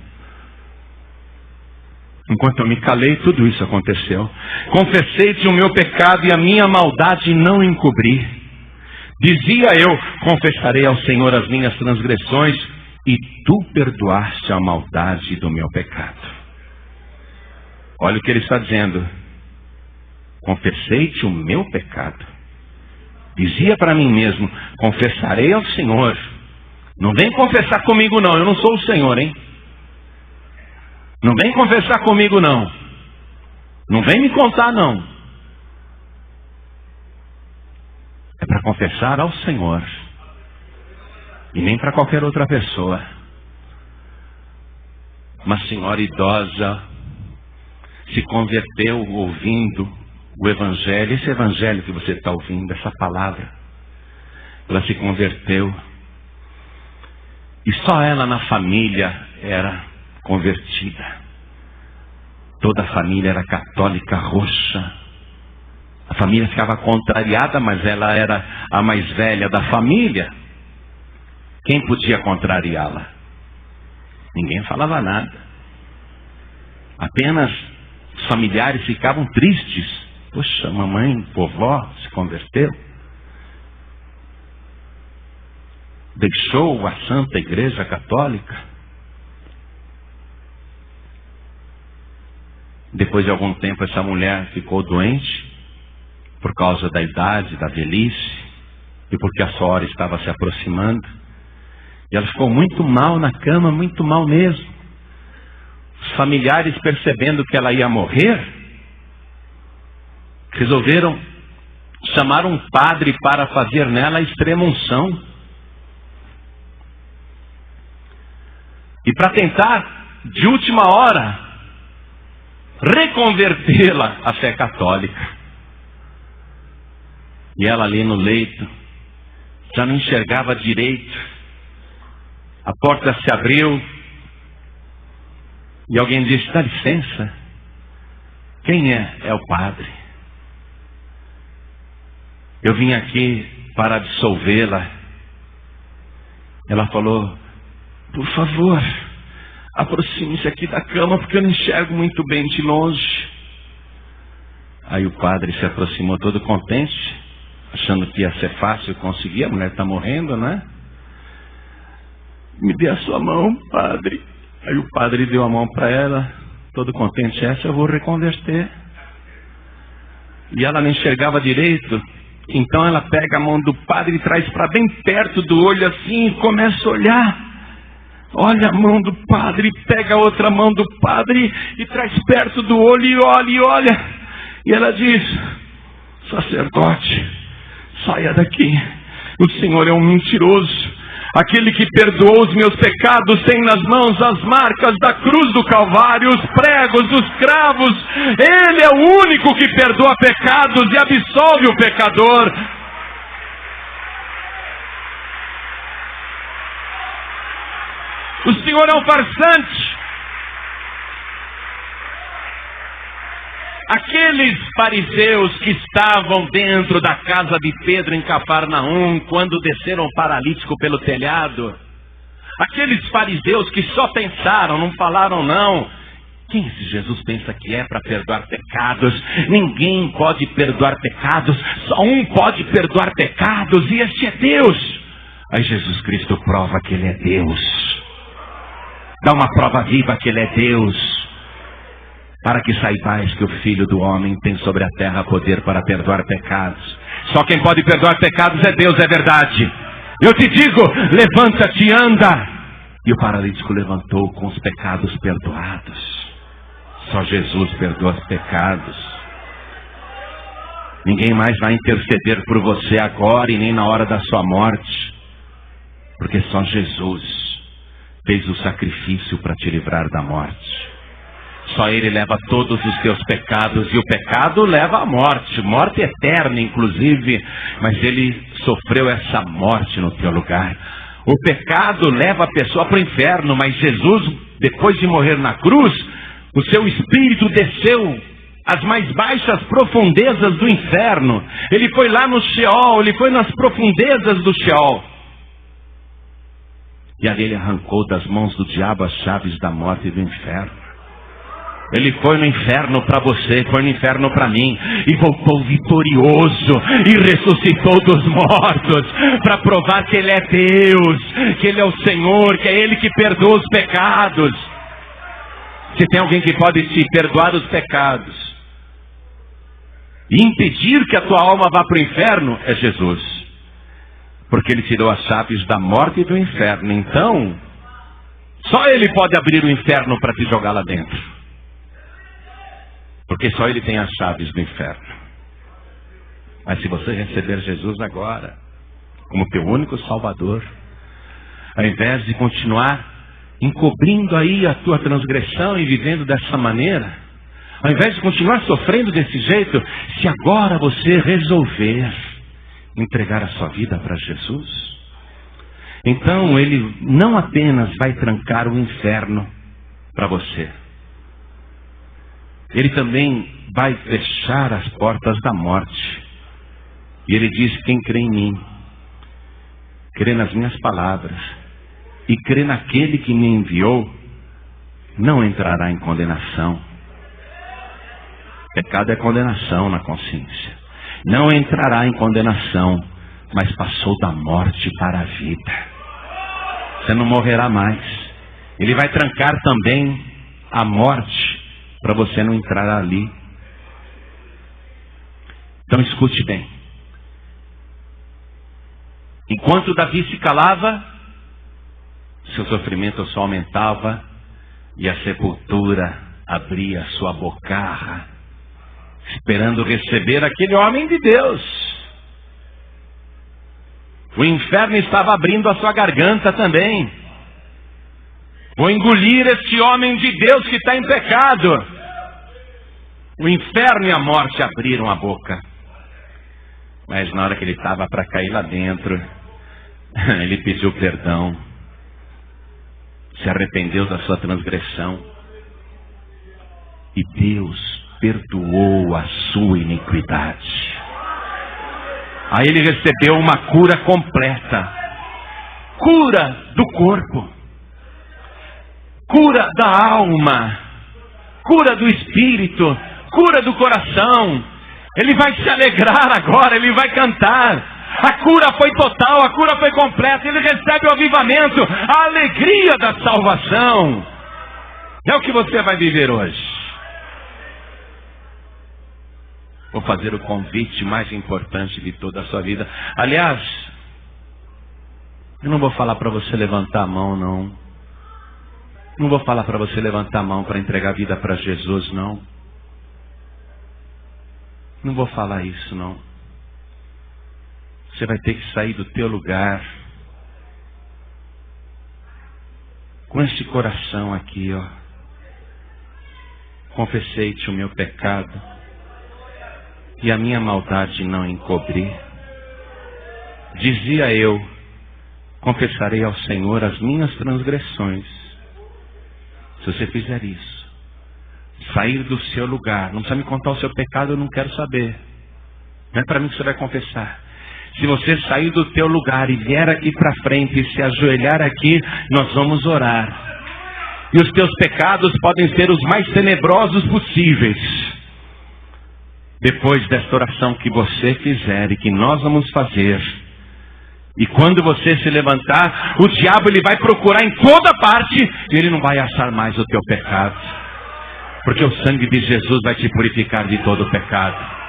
B: Enquanto eu me calei, tudo isso aconteceu. Confessei-te o meu pecado e a minha maldade não encobri. Dizia eu, confessarei ao Senhor as minhas transgressões, e tu perdoaste a maldade do meu pecado. Olha o que ele está dizendo. Confessei-te o meu pecado. Dizia para mim mesmo, confessarei ao Senhor. Não vem confessar comigo não, eu não sou o Senhor, hein? Não vem confessar comigo não. Não vem me contar não. É para confessar ao Senhor. E nem para qualquer outra pessoa. Uma senhora idosa se converteu ouvindo o Evangelho. Esse Evangelho que você está ouvindo, essa palavra. Ela se converteu. E só ela na família era convertida. Toda a família era católica roxa. A família ficava contrariada, mas ela era a mais velha da família. Quem podia contrariá-la? Ninguém falava nada. Apenas os familiares ficavam tristes. Poxa, mamãe, vovó se converteu. Deixou a Santa Igreja Católica. Depois de algum tempo essa mulher ficou doente. Por causa da idade, da velhice. E porque a sua hora estava se aproximando. E ela ficou muito mal na cama, muito mal mesmo. Os familiares, percebendo que ela ia morrer, resolveram chamar um padre para fazer nela a extrema-unção. E para tentar, de última hora, reconvertê-la à fé católica. E ela ali no leito, já não enxergava direito. A porta se abriu. E alguém disse, dá licença. Quem é? É o padre. Eu vim aqui para absolvê-la. Ela falou, por favor, aproxime-se aqui da cama, porque eu não enxergo muito bem de longe. Aí o padre se aproximou todo contente, achando que ia ser fácil conseguir. A mulher está morrendo, né? Me dê a sua mão, padre. Aí o padre deu a mão para ela, todo contente. Essa eu vou reconverter. E ela não enxergava direito. Então ela pega a mão do padre e traz para bem perto do olho assim e começa a olhar. Olha a mão do padre, pega a outra mão do padre e traz perto do olho e olha e olha. E ela diz, sacerdote, saia daqui. O Senhor é um mentiroso. Aquele que perdoou os meus pecados tem nas mãos as marcas da cruz do Calvário, os pregos, os cravos. Ele é o único que perdoa pecados e absolve o pecador. O Senhor é um farsante. Aqueles fariseus que estavam dentro da casa de Pedro em Cafarnaum, quando desceram o paralítico pelo telhado, aqueles fariseus que só pensaram, não falaram não. Quem esse Jesus pensa que é para perdoar pecados? Ninguém pode perdoar pecados, só um pode perdoar pecados, e este é Deus. Aí Jesus Cristo prova que Ele é Deus. Dá uma prova viva que Ele é Deus. Para que saibais que o Filho do Homem tem sobre a terra poder para perdoar pecados. Só quem pode perdoar pecados é Deus, é verdade. Eu te digo, levanta-te e anda. E o paralítico levantou com os pecados perdoados. Só Jesus perdoa os pecados. Ninguém mais vai interceder por você agora e nem na hora da sua morte. Porque só Jesus fez o sacrifício para te livrar da morte. Só Ele leva todos os teus pecados. E o pecado leva à morte. Morte eterna, inclusive. Mas Ele sofreu essa morte no teu lugar. O pecado leva a pessoa para o inferno. Mas Jesus, depois de morrer na cruz, o seu espírito desceu às mais baixas profundezas do inferno. Ele foi lá no Sheol. Ele foi nas profundezas do Sheol. E ali Ele arrancou das mãos do diabo as chaves da morte e do inferno. Ele foi no inferno para você, foi no inferno para mim, e voltou vitorioso, e ressuscitou dos mortos, para provar que Ele é Deus, que Ele é o Senhor, que é Ele que perdoa os pecados. Se tem alguém que pode te perdoar os pecados e impedir que a tua alma vá para o inferno, é Jesus. Porque Ele tirou as chaves da morte e do inferno. Então, só Ele pode abrir o inferno para te jogar lá dentro. Porque só Ele tem as chaves do inferno. Mas se você receber Jesus agora como teu único Salvador, Ao invés de continuar encobrindo aí a tua transgressão e vivendo dessa maneira, ao invés de continuar sofrendo desse jeito, se agora você resolver entregar a sua vida para Jesus, então Ele não apenas vai trancar o inferno para você, Ele também vai fechar as portas da morte. E Ele diz: quem crê em mim, crê nas minhas palavras e crê naquele que me enviou, não entrará em condenação. Pecado é condenação na consciência. Não entrará em condenação, mas passou da morte para a vida. Você não morrerá mais. Ele vai trancar também a morte para você não entrar ali. Então escute bem. Enquanto Davi se calava, seu sofrimento só aumentava e a sepultura abria sua bocarra, esperando receber aquele homem de Deus. O inferno estava abrindo a sua garganta também. Vou engolir este homem de Deus que está em pecado. O inferno e a morte abriram a boca. Mas na hora que ele estava para cair lá dentro, ele pediu perdão. Se arrependeu da sua transgressão. E Deus perdoou a sua iniquidade. Aí ele recebeu uma cura completa. Cura do corpo. Cura da alma. Cura do espírito. Cura do coração. Ele vai se alegrar agora, ele vai cantar. A cura foi total, a cura foi completa. Ele recebe o avivamento, a alegria da salvação. É o que você vai viver hoje. Vou fazer o convite mais importante de toda a sua vida. Aliás, eu não vou falar para você levantar a mão, não. Não vou falar para você levantar a mão para entregar a vida para Jesus, não. Não vou falar isso, não. Você vai ter que sair do teu lugar com esse coração aqui, ó. Confessei-te o meu pecado e a minha maldade não encobri. Dizia eu: confessarei ao Senhor as minhas transgressões. Se você fizer isso, sair do seu lugar, não precisa me contar o seu pecado, eu não quero saber. Não é para mim que você vai confessar. Se você sair do teu lugar e vier aqui para frente e se ajoelhar aqui, nós vamos orar. E os teus pecados podem ser os mais tenebrosos possíveis. Depois desta oração que você fizer e que nós vamos fazer, e quando você se levantar, o diabo ele vai procurar em toda parte e ele não vai achar mais o teu pecado. Porque o sangue de Jesus vai te purificar de todo o pecado.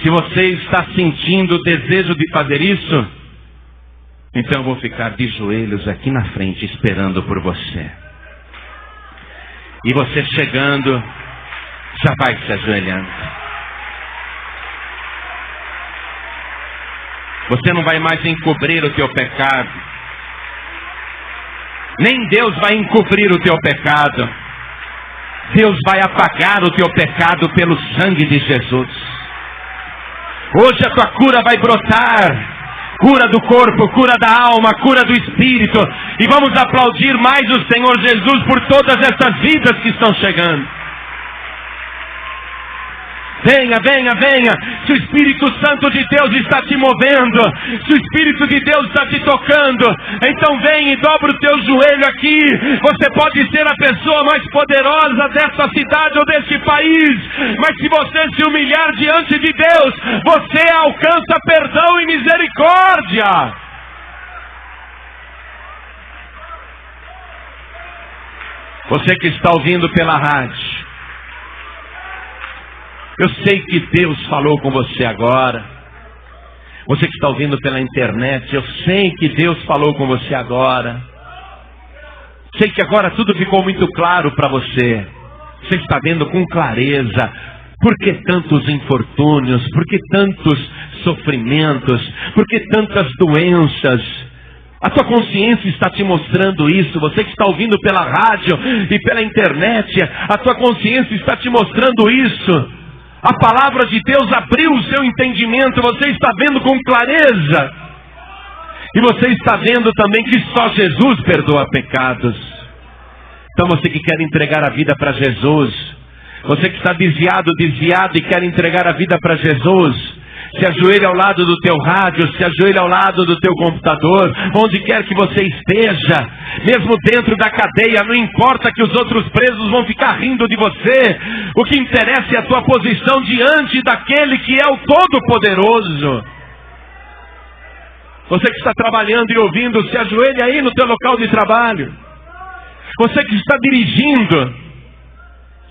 B: Se você está sentindo o desejo de fazer isso, então eu vou ficar de joelhos aqui na frente esperando por você. E você chegando, já vai se ajoelhando. Você não vai mais encobrir o teu pecado. Nem Deus vai encobrir o teu pecado. Deus vai apagar o teu pecado pelo sangue de Jesus. Hoje a tua cura vai brotar. Cura do corpo, cura da alma, cura do espírito. E vamos aplaudir mais o Senhor Jesus por todas essas vidas que estão chegando. Venha, venha, venha. Se o Espírito Santo de Deus está te movendo, se o Espírito de Deus está te tocando, então vem e dobra o teu joelho aqui. Você pode ser a pessoa mais poderosa desta cidade ou deste país, mas se você se humilhar diante de Deus, você alcança perdão e misericórdia. Você que está ouvindo pela rádio, eu sei que Deus falou com você agora. Você que está ouvindo pela internet, eu sei que Deus falou com você agora. Sei que agora tudo ficou muito claro para você. Você está vendo com clareza por que tantos infortúnios, por que tantos sofrimentos, por que tantas doenças. A tua consciência está te mostrando isso. Você que está ouvindo pela rádio e pela internet, a tua consciência está te mostrando isso. A palavra de Deus abriu o seu entendimento. Você está vendo com clareza. E você está vendo também que só Jesus perdoa pecados. Então você que quer entregar a vida para Jesus, você que está desviado e quer entregar a vida para Jesus, se ajoelhe ao lado do teu rádio, se ajoelhe ao lado do teu computador, onde quer que você esteja, mesmo dentro da cadeia, não importa que os outros presos vão ficar rindo de você, o que interessa é a tua posição diante daquele que é o Todo-Poderoso. Você que está trabalhando e ouvindo, se ajoelhe aí no teu local de trabalho. Você que está dirigindo,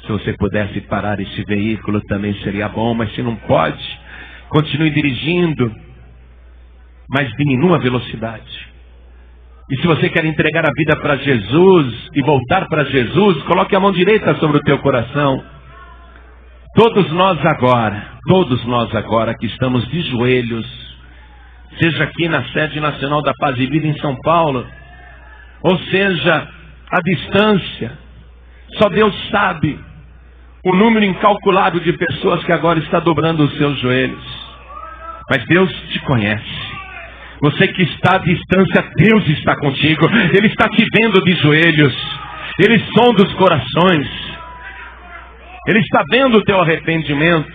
B: se você pudesse parar esse veículo também seria bom, mas se não pode, continue dirigindo, mas diminua a velocidade. E se você quer entregar a vida para Jesus e voltar para Jesus, coloque a mão direita sobre o teu coração. Todos nós agora que estamos de joelhos, seja aqui na sede nacional da Paz e Vida em São Paulo, ou seja, à distância, só Deus sabe o número incalculável de pessoas que agora está dobrando os seus joelhos. Mas Deus te conhece. Você que está à distância, Deus está contigo. Ele está te vendo de joelhos. Ele sonda os corações. Ele está vendo o teu arrependimento.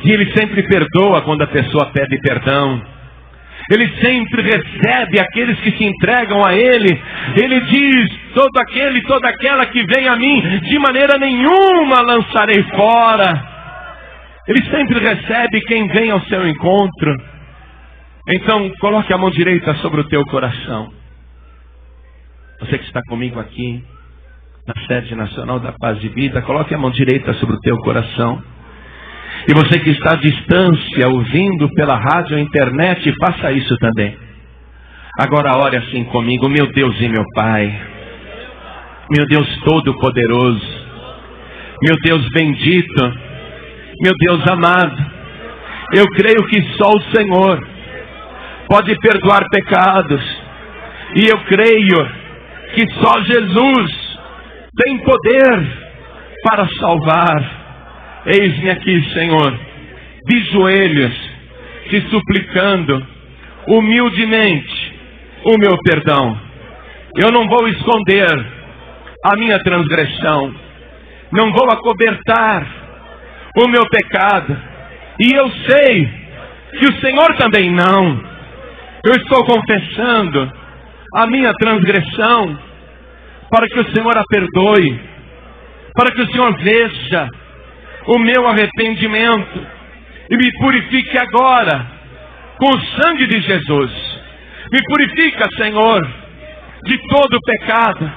B: E Ele sempre perdoa quando a pessoa pede perdão. Ele sempre recebe aqueles que se entregam a Ele. Ele diz, todo aquele, toda aquela que vem a mim, de maneira nenhuma lançarei fora. Ele sempre recebe quem vem ao seu encontro. Então, coloque a mão direita sobre o teu coração. Você que está comigo aqui, na sede nacional da Paz e Vida, coloque a mão direita sobre o teu coração. E você que está à distância, ouvindo pela rádio ou internet, faça isso também. Agora ore assim comigo: meu Deus e meu Pai, meu Deus Todo-Poderoso, meu Deus bendito, meu Deus amado, eu creio que só o Senhor pode perdoar pecados. E eu creio que só Jesus tem poder para salvar. Eis-me aqui, Senhor, de joelhos, te suplicando humildemente o meu perdão. Eu não vou esconder a minha transgressão, não vou acobertar o meu pecado. E eu sei que o Senhor também não. Eu estou confessando a minha transgressão para que o Senhor a perdoe, para que o Senhor veja o meu arrependimento e me purifique agora com o sangue de Jesus. Me purifica, Senhor, de todo pecado.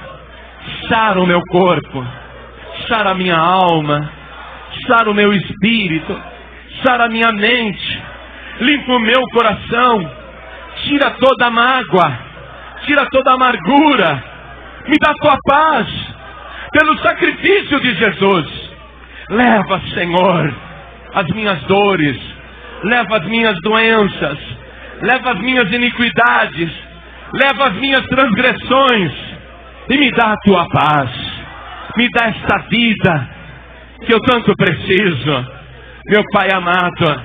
B: Sara o meu corpo, sara a minha alma, sara o meu espírito, sara a minha mente, limpa o meu coração, tira toda a mágoa, tira toda a amargura, me dá a tua paz pelo sacrifício de Jesus. Leva, Senhor, as minhas dores, leva as minhas doenças, leva as minhas iniquidades, leva as minhas transgressões e me dá a tua paz, me dá esta vida que eu tanto preciso. Meu Pai amado,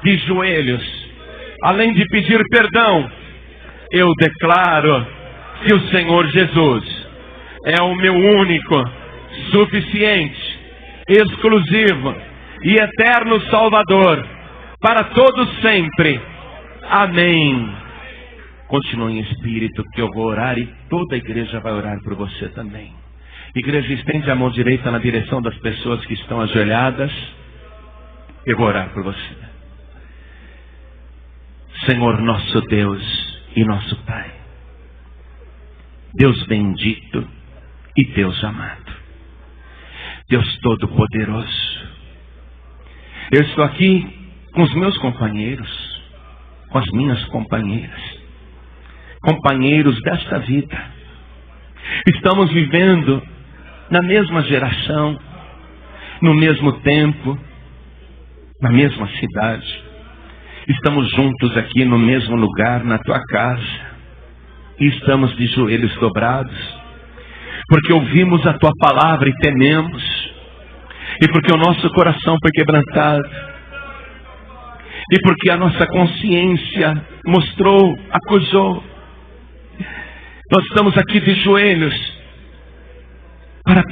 B: de joelhos, além de pedir perdão, eu declaro que o Senhor Jesus é o meu único, suficiente, exclusivo e eterno Salvador para todos sempre. Amém. Continue em espírito que eu vou orar e toda a igreja vai orar por você também. Igreja, estende a mão direita na direção das pessoas que estão ajoelhadas. Eu vou orar por você. Senhor nosso Deus e nosso Pai, Deus bendito e Deus amado, Deus Todo-Poderoso, eu estou aqui com os meus companheiros, com as minhas companheiras, companheiros desta vida. Estamos vivendo na mesma geração, no mesmo tempo, na mesma cidade. Estamos juntos aqui no mesmo lugar, na tua casa. e estamos de joelhos dobrados, porque ouvimos a Tua palavra e tememos, e porque o nosso coração foi quebrantado, e porque a nossa consciência mostrou, acusou. Nós estamos aqui de joelhos para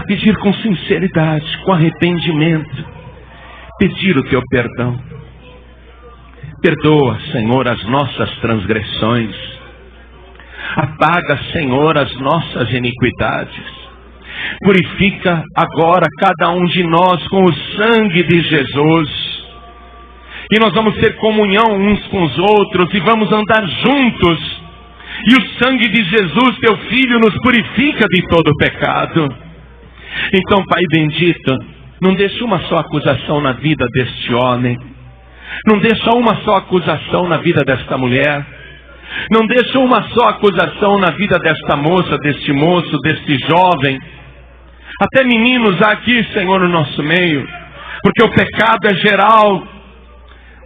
B: pedir com sinceridade, com arrependimento, pedir o Teu perdão. Perdoa, Senhor, as nossas transgressões. Apaga, Senhor, as nossas iniquidades. Purifica agora cada um de nós com o sangue de Jesus. E nós vamos ter comunhão uns com os outros e vamos andar juntos. E o sangue de Jesus, Teu Filho, nos purifica de todo pecado. Então, Pai bendito, não deixa uma só acusação na vida deste homem. Não deixa uma só acusação na vida desta mulher. Não deixa uma só acusação na vida desta moça, deste moço, deste jovem. Até meninos há aqui, Senhor, no nosso meio. Porque o pecado é geral.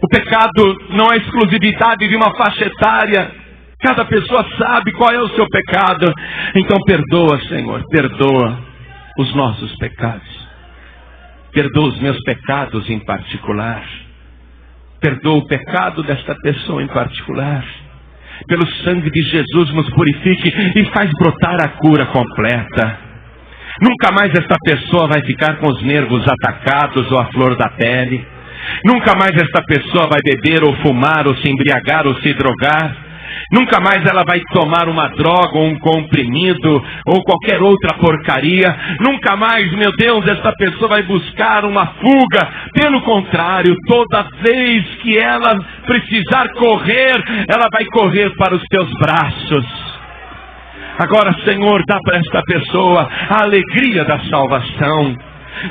B: O pecado não é exclusividade de uma faixa etária. Cada pessoa sabe qual é o seu pecado. Então perdoa, Senhor, perdoa os nossos pecados. Perdoa os meus pecados em particular. Perdoa o pecado desta pessoa em particular. Pelo sangue de Jesus nos purifique e faz brotar a cura completa. Nunca mais esta pessoa vai ficar com os nervos atacados ou a flor da pele. Nunca mais esta pessoa vai beber ou fumar ou se embriagar ou se drogar. Nunca mais ela vai tomar uma droga ou um comprimido ou qualquer outra porcaria. Nunca mais, meu Deus, esta pessoa vai buscar uma fuga. Pelo contrário, toda vez que ela precisar correr, ela vai correr para os Teus braços. Agora, Senhor, dá para esta pessoa a alegria da salvação.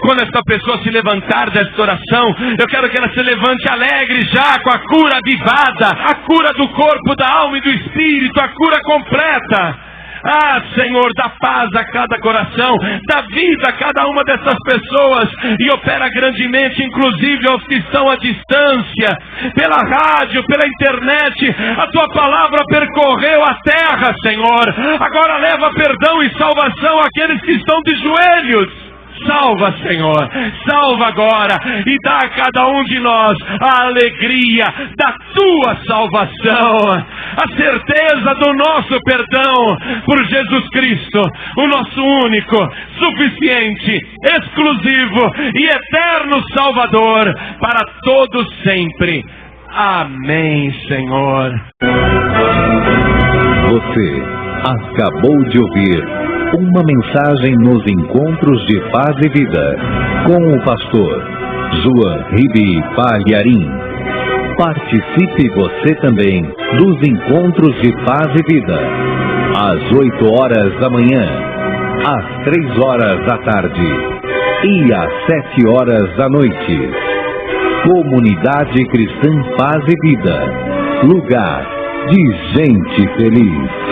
B: Quando esta pessoa se levantar desta oração, eu quero que ela se levante alegre já com a cura avivada, a cura do corpo, da alma e do espírito, a cura completa. Ah, Senhor, dá paz a cada coração, dá vida a cada uma dessas pessoas e opera grandemente, inclusive aos que estão à distância, pela rádio, pela internet. A Tua palavra percorreu a terra, Senhor. Agora leva perdão e salvação àqueles que estão de joelhos. Salva, Senhor, salva agora e dá a cada um de nós a alegria da Tua salvação, a certeza do nosso perdão por Jesus Cristo, o nosso único, suficiente, exclusivo e eterno Salvador para todos sempre. Amém, Senhor.
A: Você acabou de ouvir uma mensagem nos Encontros de Paz e Vida, com o pastor João Ribe Palharim. Participe você também dos Encontros de Paz e Vida, às 8 horas da manhã, às 3 horas da tarde e às 7 horas da noite. Comunidade Cristã Paz e Vida, lugar de gente feliz.